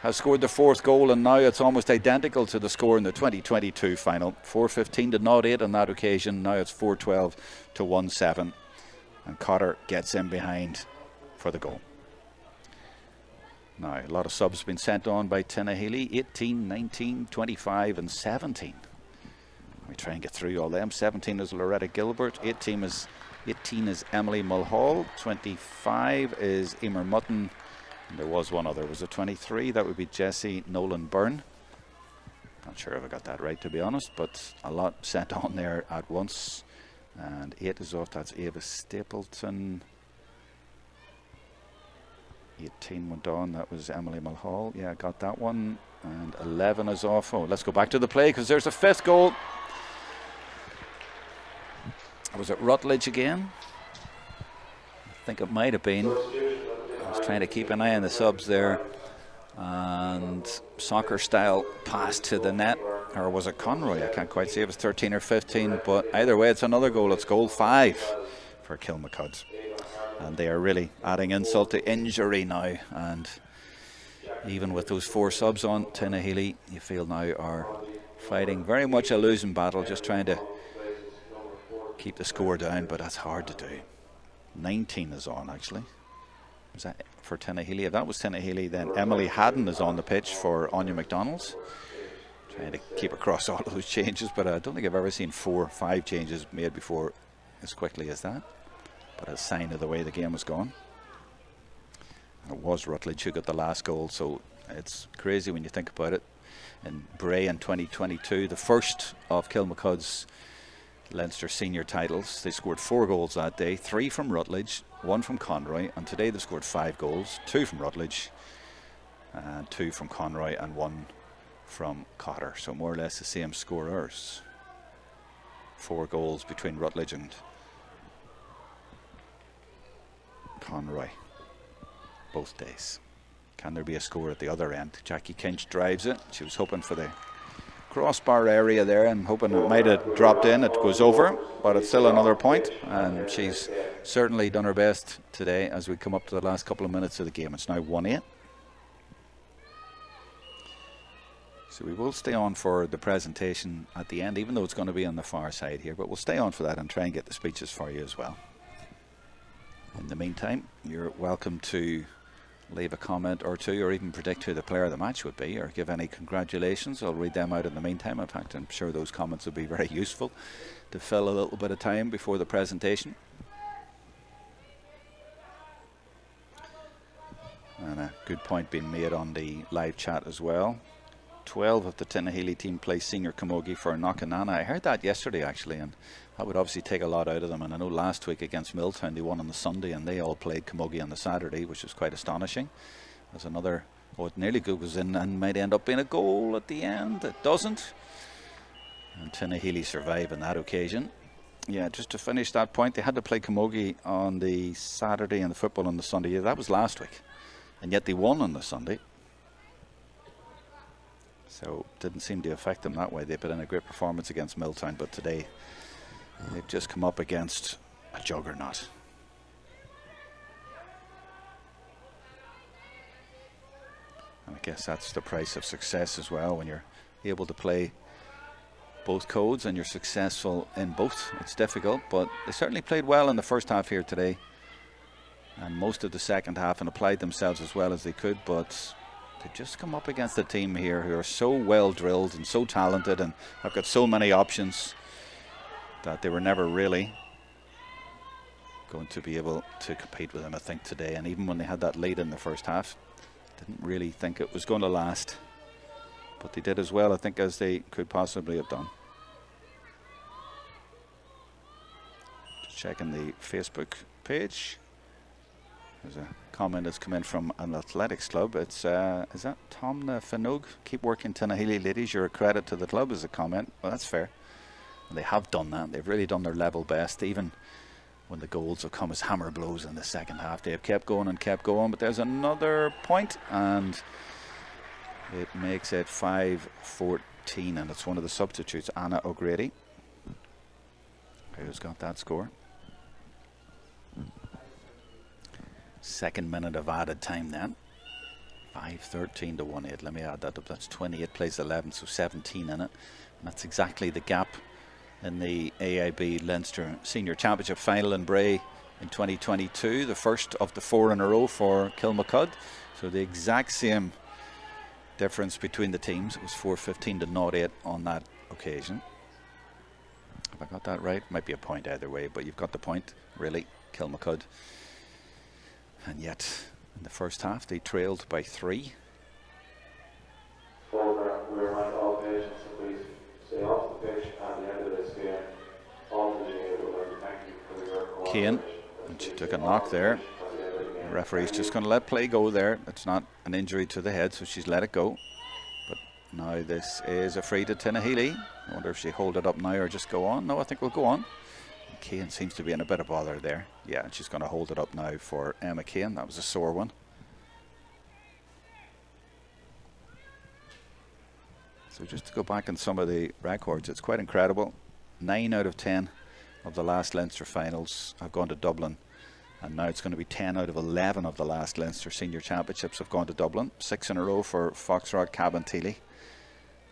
has scored the 4th goal, and now it's almost identical to the score in the 2022 final. 4-15 to 0-8 on that occasion. Now it's 4-12 to 1-7, and Cotter gets in behind for the goal. Now a lot of subs been sent on by Tinahely. 18, 19, 25 and 17. We try and get through all them. 17 is Loretta Gilbert. 18 is Emily Mulhall. 25 is Emer Mutton. And there was one other. Was it 23? That would be Jessie Nolan Byrne. Not sure if I got that right, to be honest, but a lot sent on there at once. And 8 is off. That's Ava Stapleton. 18 went on. That was Emily Mulhall. Yeah, I got that one. And 11 is off. Oh, let's go back to the play, because there's a 5th goal. Was it Rutledge again? I think it might have been. I was trying to keep an eye on the subs there. And soccer style pass to the net. Or was it Conroy? I can't quite see if it's 13 or 15. But either way, it's another goal. It's goal 5 for Kilmacud. And they are really adding insult to injury now. And even with those 4 subs on, Tinahely, you feel now, are fighting very much a losing battle, just trying to keep the score down, but that's hard to do. 19 is on, actually. Was that for Tinahely? If that was Tinahely, then Emily Haddon is on the pitch for Anya McDonald's. Trying to keep across all of those changes, but I don't think I've ever seen 4 or 5 changes made before as quickly as that. But a sign of the way the game was gone. It was Rutledge who got the last goal, so it's crazy when you think about it. In Bray in 2022, the first of Kilmacud's Leinster senior titles, they scored 4 goals that day, 3 from Rutledge, 1 from Conroy, and today they've scored 5 goals, 2 from Rutledge, and 2 from Conroy, and 1 from Cotter. So more or less the same scorers. 4 goals between Rutledge and Conroy both days. Can there be a score at the other end? Jackie Kinch drives it. She was hoping for the crossbar area there and hoping it might have dropped in. It goes over, but it's still another point, and she's certainly done her best today as we come up to the last couple of minutes of the game. It's now 1-8. So we will stay on for the presentation at the end, even though it's going to be on the far side here, but we'll stay on for that and try and get the speeches for you as well. In the meantime, you're welcome to leave a comment or two, or even predict who the player of the match would be, or give any congratulations, I'll read them out in the meantime. In fact, I'm sure those comments will be very useful to fill a little bit of time before the presentation. And a good point being made on the live chat as well. 12 of the Tinahely team play senior camogie for Knockanana. I heard that yesterday actually, and that would obviously take a lot out of them. And I know last week against Milltown they won on the Sunday and they all played camogie on the Saturday, which was quite astonishing. There's another, it nearly goes in and might end up being a goal at the end. It doesn't. And Tinahely survive on that occasion. Yeah, just to finish that point, they had to play camogie on the Saturday and the football on the Sunday. Yeah, that was last week. And yet they won on the Sunday. So it didn't seem to affect them that way. They put in a great performance against Milltown, but today they've just come up against a juggernaut. And I guess that's the price of success as well, when you're able to play both codes and you're successful in both. It's difficult, but they certainly played well in the first half here today, and most of the second half, and applied themselves as well as they could. But they just come up against a team here who are so well drilled and so talented and have got so many options that they were never really going to be able to compete with them, I think, today. And even when they had that lead in the first half, didn't really think it was going to last, but they did as well, I think, as they could possibly have done. Just checking the Facebook page. There's a comment that's come in from an athletics club. It's is that Tomna Fanog? Keep working, Tinahely ladies. You're a credit to the club, is a comment. Well, that's fair. And they have done that. They've really done their level best, even when the goals have come as hammer blows in the second half. They have kept going and kept going. But there's another point, and it makes it 5-14, and it's one of the substitutes, Anna O'Grady, who's got that score. Second minute of added time then. 5-13 to 1-8. Let me add that up. That's 28 plays 11, so 17 in it. And that's exactly the gap in the AIB Leinster Senior Championship final in Bray in 2022. The first of the 4 in a row for Kilmacud. So the exact same difference between the teams. It was 4-15 to 0-8 on that occasion. Have I got that right? Might be a point either way, but you've got the point, really. Kilmacud. And yet, in the first half, they trailed by 3. We remind all patients to please stay off the pitch at the end of this game. All the GA would like to thank you for your cooperation. Kane, and she took a knock there. The referee's just going to let play go there. It's not an injury to the head, so she's let it go. But now this is a free to Tinahely. I wonder if she hold it up now or just go on. No, I think we'll go on. Kane seems to be in a bit of bother there. Yeah, she's going to hold it up now for Emma Kane. That was a sore one. So just to go back on some of the records, it's quite incredible. 9 out of 10 of the last Leinster finals have gone to Dublin. And now it's going to be 10 out of 11 of the last Leinster Senior Championships have gone to Dublin. 6 in a row for Foxrock, Cabinteely.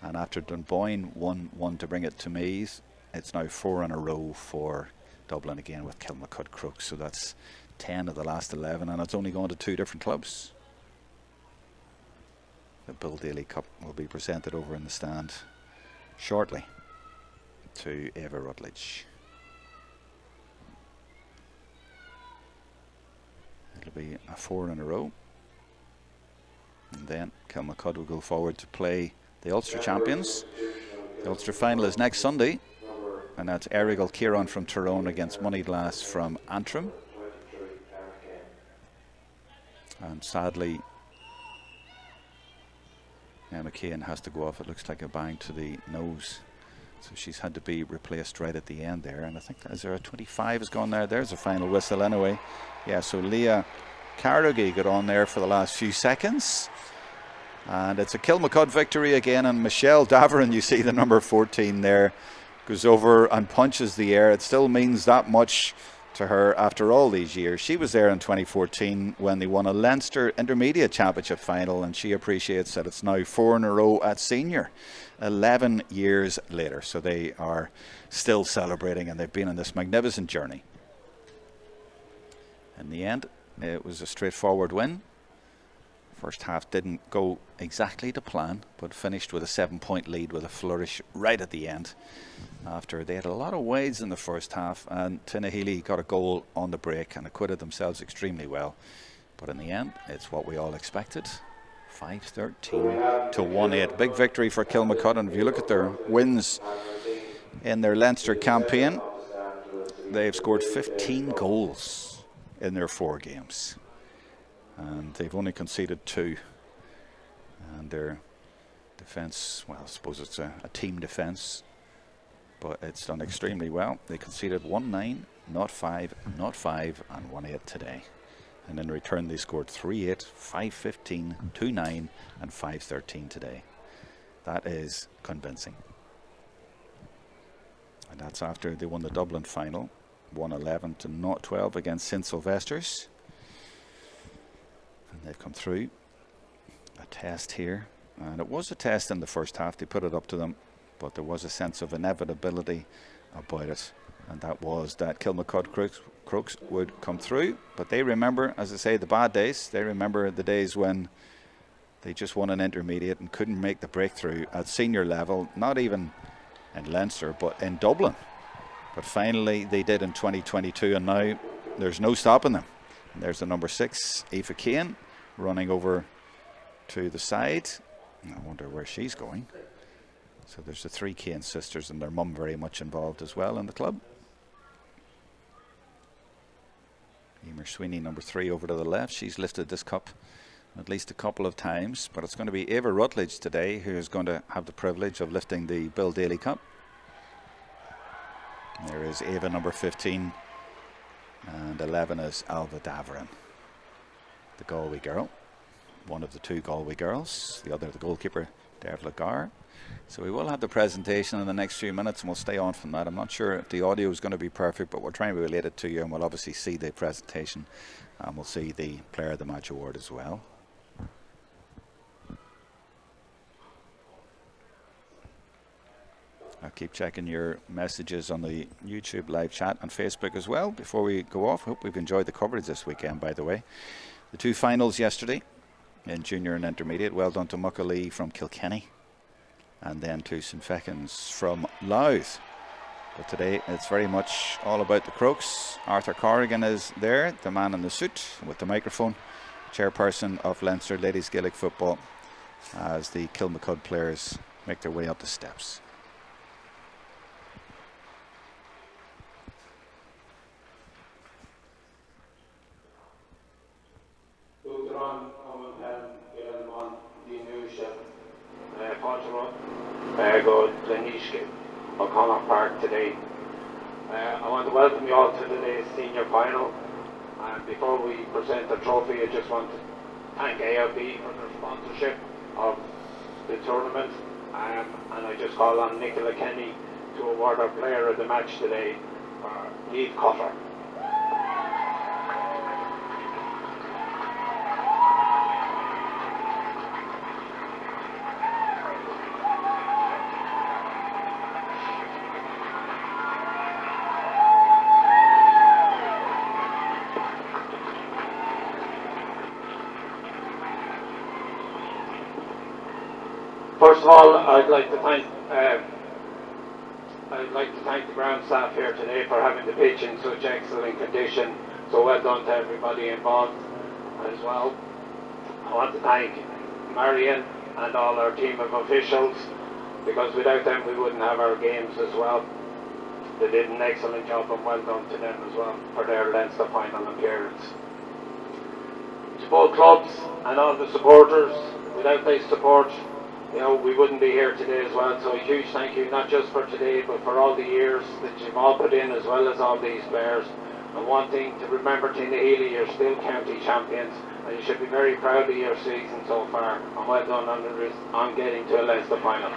And after Dunboyne won one to bring it to Meath, it's now 4 in a row for Dublin again with Kilmacud Crokes. So that's 10 of the last 11, and it's only gone to 2 different clubs. The Bill Daly Cup will be presented over in the stand shortly to Eva Rutledge. It'll be a 4 in a row, and then Kilmacud will go forward to play the Ulster champions. The Ulster final is next Sunday, and that's Errigal Kieran from Tyrone against Moneyglass from Antrim. And sadly, Emma Kane has to go off. It looks like a bang to the nose, so she's had to be replaced right at the end there. And I think, is there a 25 has gone there? There's a final whistle anyway. Yeah, so Leah Carnegie got on there for the last few seconds. And it's a Kilmacud victory again, and Michelle Daverin, you see the number 14 there, goes over and punches the air. It still means that much to her after all these years. She was there in 2014 when they won a Leinster Intermediate Championship final, and she appreciates that it's now 4 in a row at senior 11 years later. So they are still celebrating, and they've been on this magnificent journey. In the end, it was a straightforward win, First half didn't go exactly to plan, but finished with a 7-point lead with a flourish right at the end. After they had a lot of wides in the first half, and Tinahely got a goal on the break and acquitted themselves extremely well. But in the end, it's what we all expected. 5-13 to 1-8. Big victory for Kilmacud, and if you look at their wins in their Leinster campaign, they've scored 15 goals in their 4 games. And they've only conceded 2. And their defence, well, I suppose it's a team defence, but it's done extremely well. They conceded 1-9, 0-5, 0-5, and 1-8 today. And in return, they scored 3-8, 5-15, 2-9, and 5-13 today. That is convincing. And that's after they won the Dublin final, 1-11 to 0-12 against St Sylvester's. And they've come through a test here, and it was a test in the first half. They put it up to them, but there was a sense of inevitability about it, and that was that Kilmacud Crokes would come through. But they remember, as I say, the bad days. They remember the days when they just won an intermediate and couldn't make the breakthrough at senior level, not even in Leinster but in Dublin. But finally they did in 2022, and now there's no stopping them. And there's the number 6, Aoife Kane, running over to the side. I wonder where she's going. So there's the 3 Kane sisters and their mum very much involved as well in the club. Emer Sweeney, number 3, over to the left. She's lifted this cup at least a couple of times, but it's going to be Ava Rutledge today who is going to have the privilege of lifting the Bill Daly Cup. There is Ava, number 15, and 11 is Alva Davarin, the Galway girl, one of the 2 Galway girls, the other the goalkeeper, Dervla Gar. So we will have the presentation in the next few minutes, and we'll stay on from that. I'm not sure if the audio is going to be perfect, but we'll try and relate it to you, and we'll obviously see the presentation, and we'll see the Player of the Match award as well. I'll keep checking your messages on the YouTube live chat and Facebook as well before we go off. Hope we've enjoyed the coverage this weekend, by the way. The 2 finals yesterday in junior and intermediate. Well done to Muckalee from Kilkenny, and then to St Fechans from Louth. But today it's very much all about the Crokes. Arthur Corrigan is there, the man in the suit with the microphone, chairperson of Leinster Ladies Gaelic Football, as the Kilmacud players make their way up the steps. Go Glenisk, O'Connor Park today. I want to welcome you all to today's senior final. And before we present the trophy, I just want to thank AIB for their sponsorship of the tournament. And I just call on Nicola Kenny to award our Player of the Match today, Niamh Cotter. First of all, I'd like to thank the ground staff here today for having the pitch in such excellent condition. So well done to everybody involved as well. I want to thank Marion and all our team of officials, because without them we wouldn't have our games as well. They did an excellent job, and well done to them as well for their Leinster final appearance. To both clubs and all the supporters, without their support, we wouldn't be here today as well. So a huge thank you, not just for today, but for all the years that you've all put in, as well as all these players. And one thing to remember, Tinahely, you're still county champions, and you should be very proud of your season so far. And well done on getting to a Leinster final.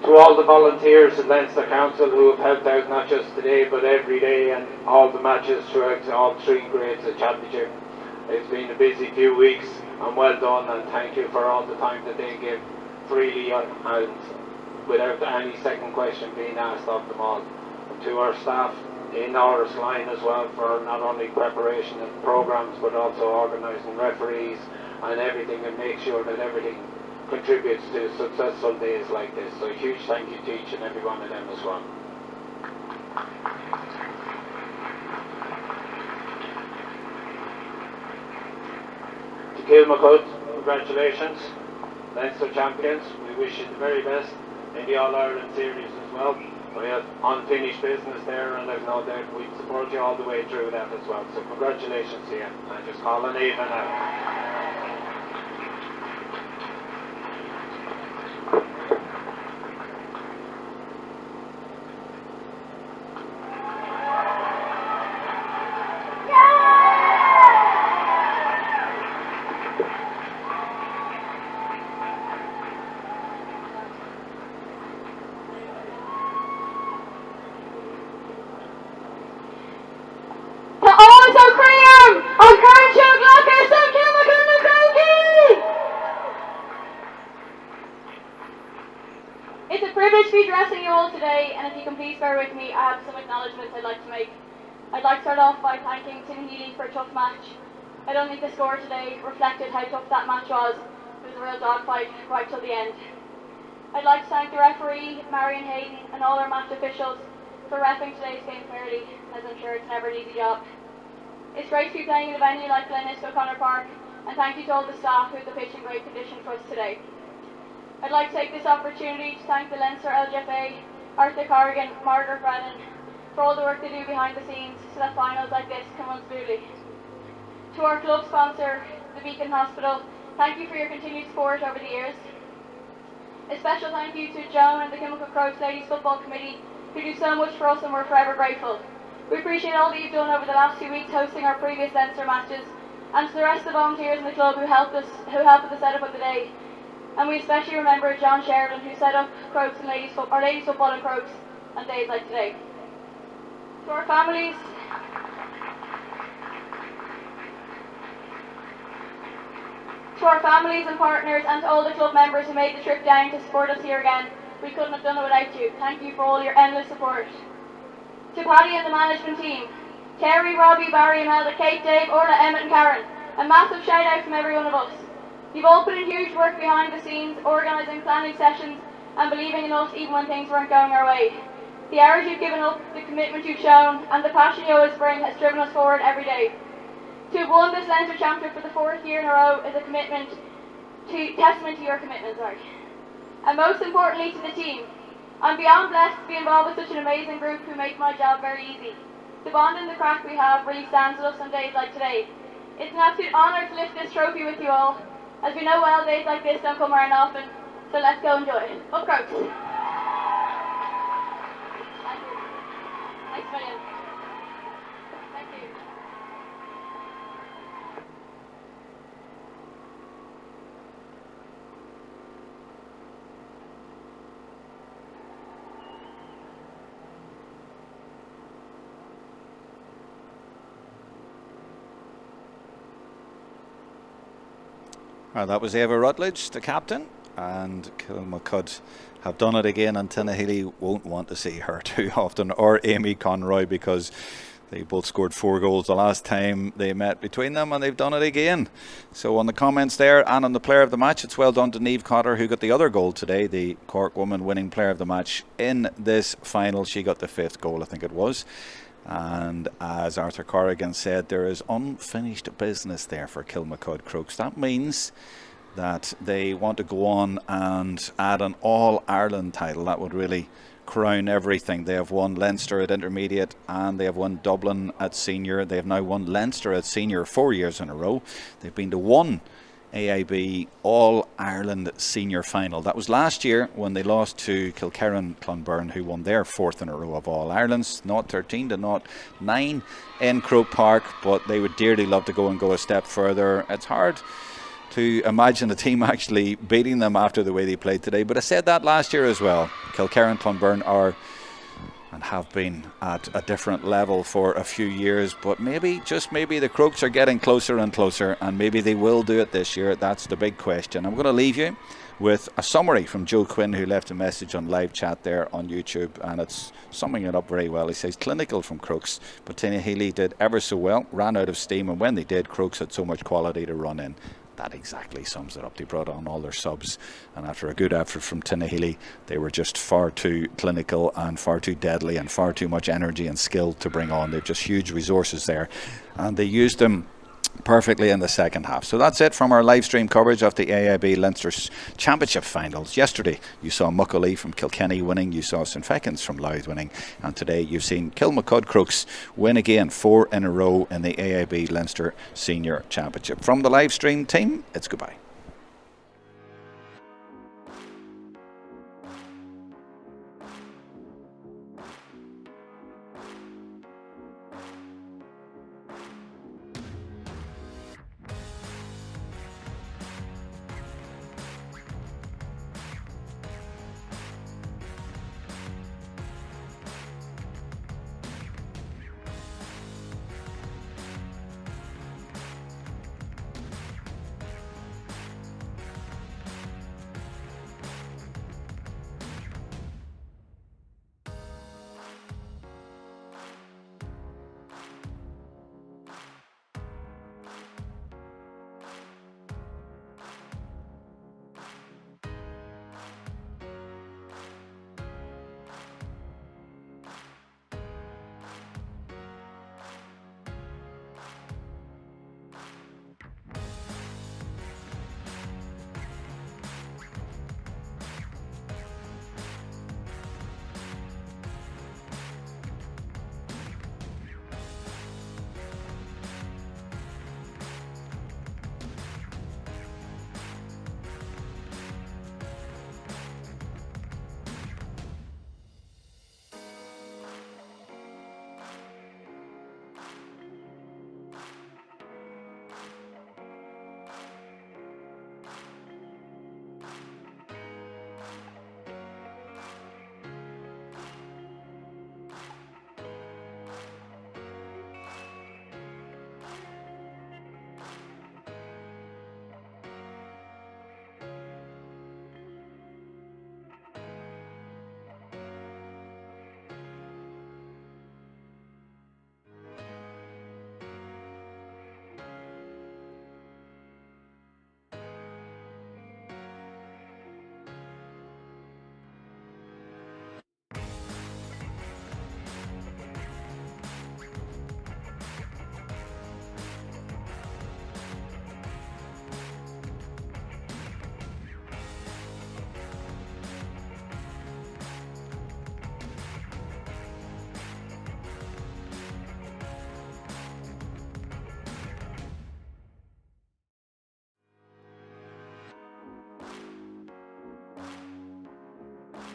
To all the volunteers at Leinster Council who have helped out not just today but every day and all the matches throughout all 3 grades of championship. It's been a busy few weeks, and well done, and thank you for all the time that they give freely and without any second question being asked of them all. And to our staff in Norris Line as well for not only preparation of programmes but also organising referees and everything, and make sure that everything contributes to successful days like this. So a huge thank you to each and every one of them as well. To Kilmacud, congratulations, Leinster champions. We wish you the very best in the All-Ireland series as well. We have unfinished business there, and I've no doubt we'd support you all the way through that as well. So congratulations to you. And just call an even now. It's a privilege to be addressing you all today, and if you can please bear with me, I have some acknowledgements I'd like to make. I'd like to start off by thanking Tinahely for a tough match. I don't think the score today reflected how tough that match was. It was a real dogfight right till the end. I'd like to thank the referee, Marion Hayden, and all our match officials for repping today's game fairly, as I'm sure it's never an easy job. It's great to be playing in a venue like Glenisk O'Connor Park, and thank you to all the staff who have the pitch in great condition for us today. I'd like to take this opportunity to thank the Leinster LGFA, Arthur Corrigan, Margaret Brennan, for all the work they do behind the scenes so that finals like this can run smoothly. To our club sponsor, the Beacon Hospital, thank you for your continued support over the years. A special thank you to Joan and the Kilmacud Crokes Ladies Football Committee, who do so much for us and we're forever grateful. We appreciate all that you've done over the last 2 weeks hosting our previous Leinster matches, and to the rest of the volunteers in the club who helped with the setup of the day. And we especially remember John Sheridan, who set up Crokes and ladies football in Crokes on days like today. To our families, and partners, and to all the club members who made the trip down to support us here again, we couldn't have done it without you. Thank you for all your endless support. To Paddy and the management team, Terry, Robbie, Barry, Imelda, Kate, Dave, Orla, Emmett and Karen, a massive shout out from every one of us. You've all put in huge work behind the scenes, organising planning sessions and believing in us even when things weren't going our way. The hours you've given up, the commitment you've shown and the passion you always bring has driven us forward every day. To have won this Leinster Championship for the 4th year in a row is a testament to your commitment, And most importantly to the team. I'm beyond blessed to be involved with such an amazing group who make my job very easy. The bond and the crack we have really stands with us on days like today. It's an absolute honour to lift this trophy with you all. As we know well, days like this don't come around often, so let's go enjoy it. Up Crokes! Thank you. Thanks a million. Thank you. That was Eva Rutledge, the captain, and Kilmacud have done it again, and Tinahely won't want to see her too often, or Amy Conroy, because they both scored 4 goals the last time they met between them, and they've done it again. So on the comments there, and on the player of the match, it's well done to Niamh Cotter, who got the other goal today, the Cork woman winning player of the match in this final. She got the 5th goal, I think it was. And as Arthur Corrigan said, there is unfinished business there for Kilmacud Crokes. That means that they want to go on and add an All-Ireland title. That would really crown everything. They have won Leinster at intermediate and they have won Dublin at senior. They have now won Leinster at senior 4 years in a row. They've been to 1 AIB All-Ireland senior final. That was last year when they lost to Clonburn, who won their 4th in a row of All-Irelands, not 13 to not 9 in Croke Park, but they would dearly love to go a step further. It's hard to imagine a team actually beating them after the way they played today, but I said that last year as well. Clonburn are and have been at a different level for a few years, but maybe, just maybe, the Crokes are getting closer and closer, and maybe they will do it this year. That's the big question. I'm going to leave you with a summary from Joe Quinn, who left a message on live chat there on YouTube, and it's summing it up very well. He says, clinical from Crokes, but Tinahely did ever so well, ran out of steam, and when they did, Crokes had so much quality to run in. That exactly sums it up. They brought on all their subs, and after a good effort from Tinahely, they were just far too clinical and far too deadly and far too much energy and skill to bring on. They've just huge resources there, and they used them perfectly in the second half. So that's it from our live stream coverage of the AIB Leinster Championship finals. Yesterday you saw Muckalee from Kilkenny winning, you saw St Fecans from Louth winning, and today you've seen Kilmacud Crokes win again, 4 in a row in the AIB Leinster Senior Championship. From the live stream team, it's goodbye.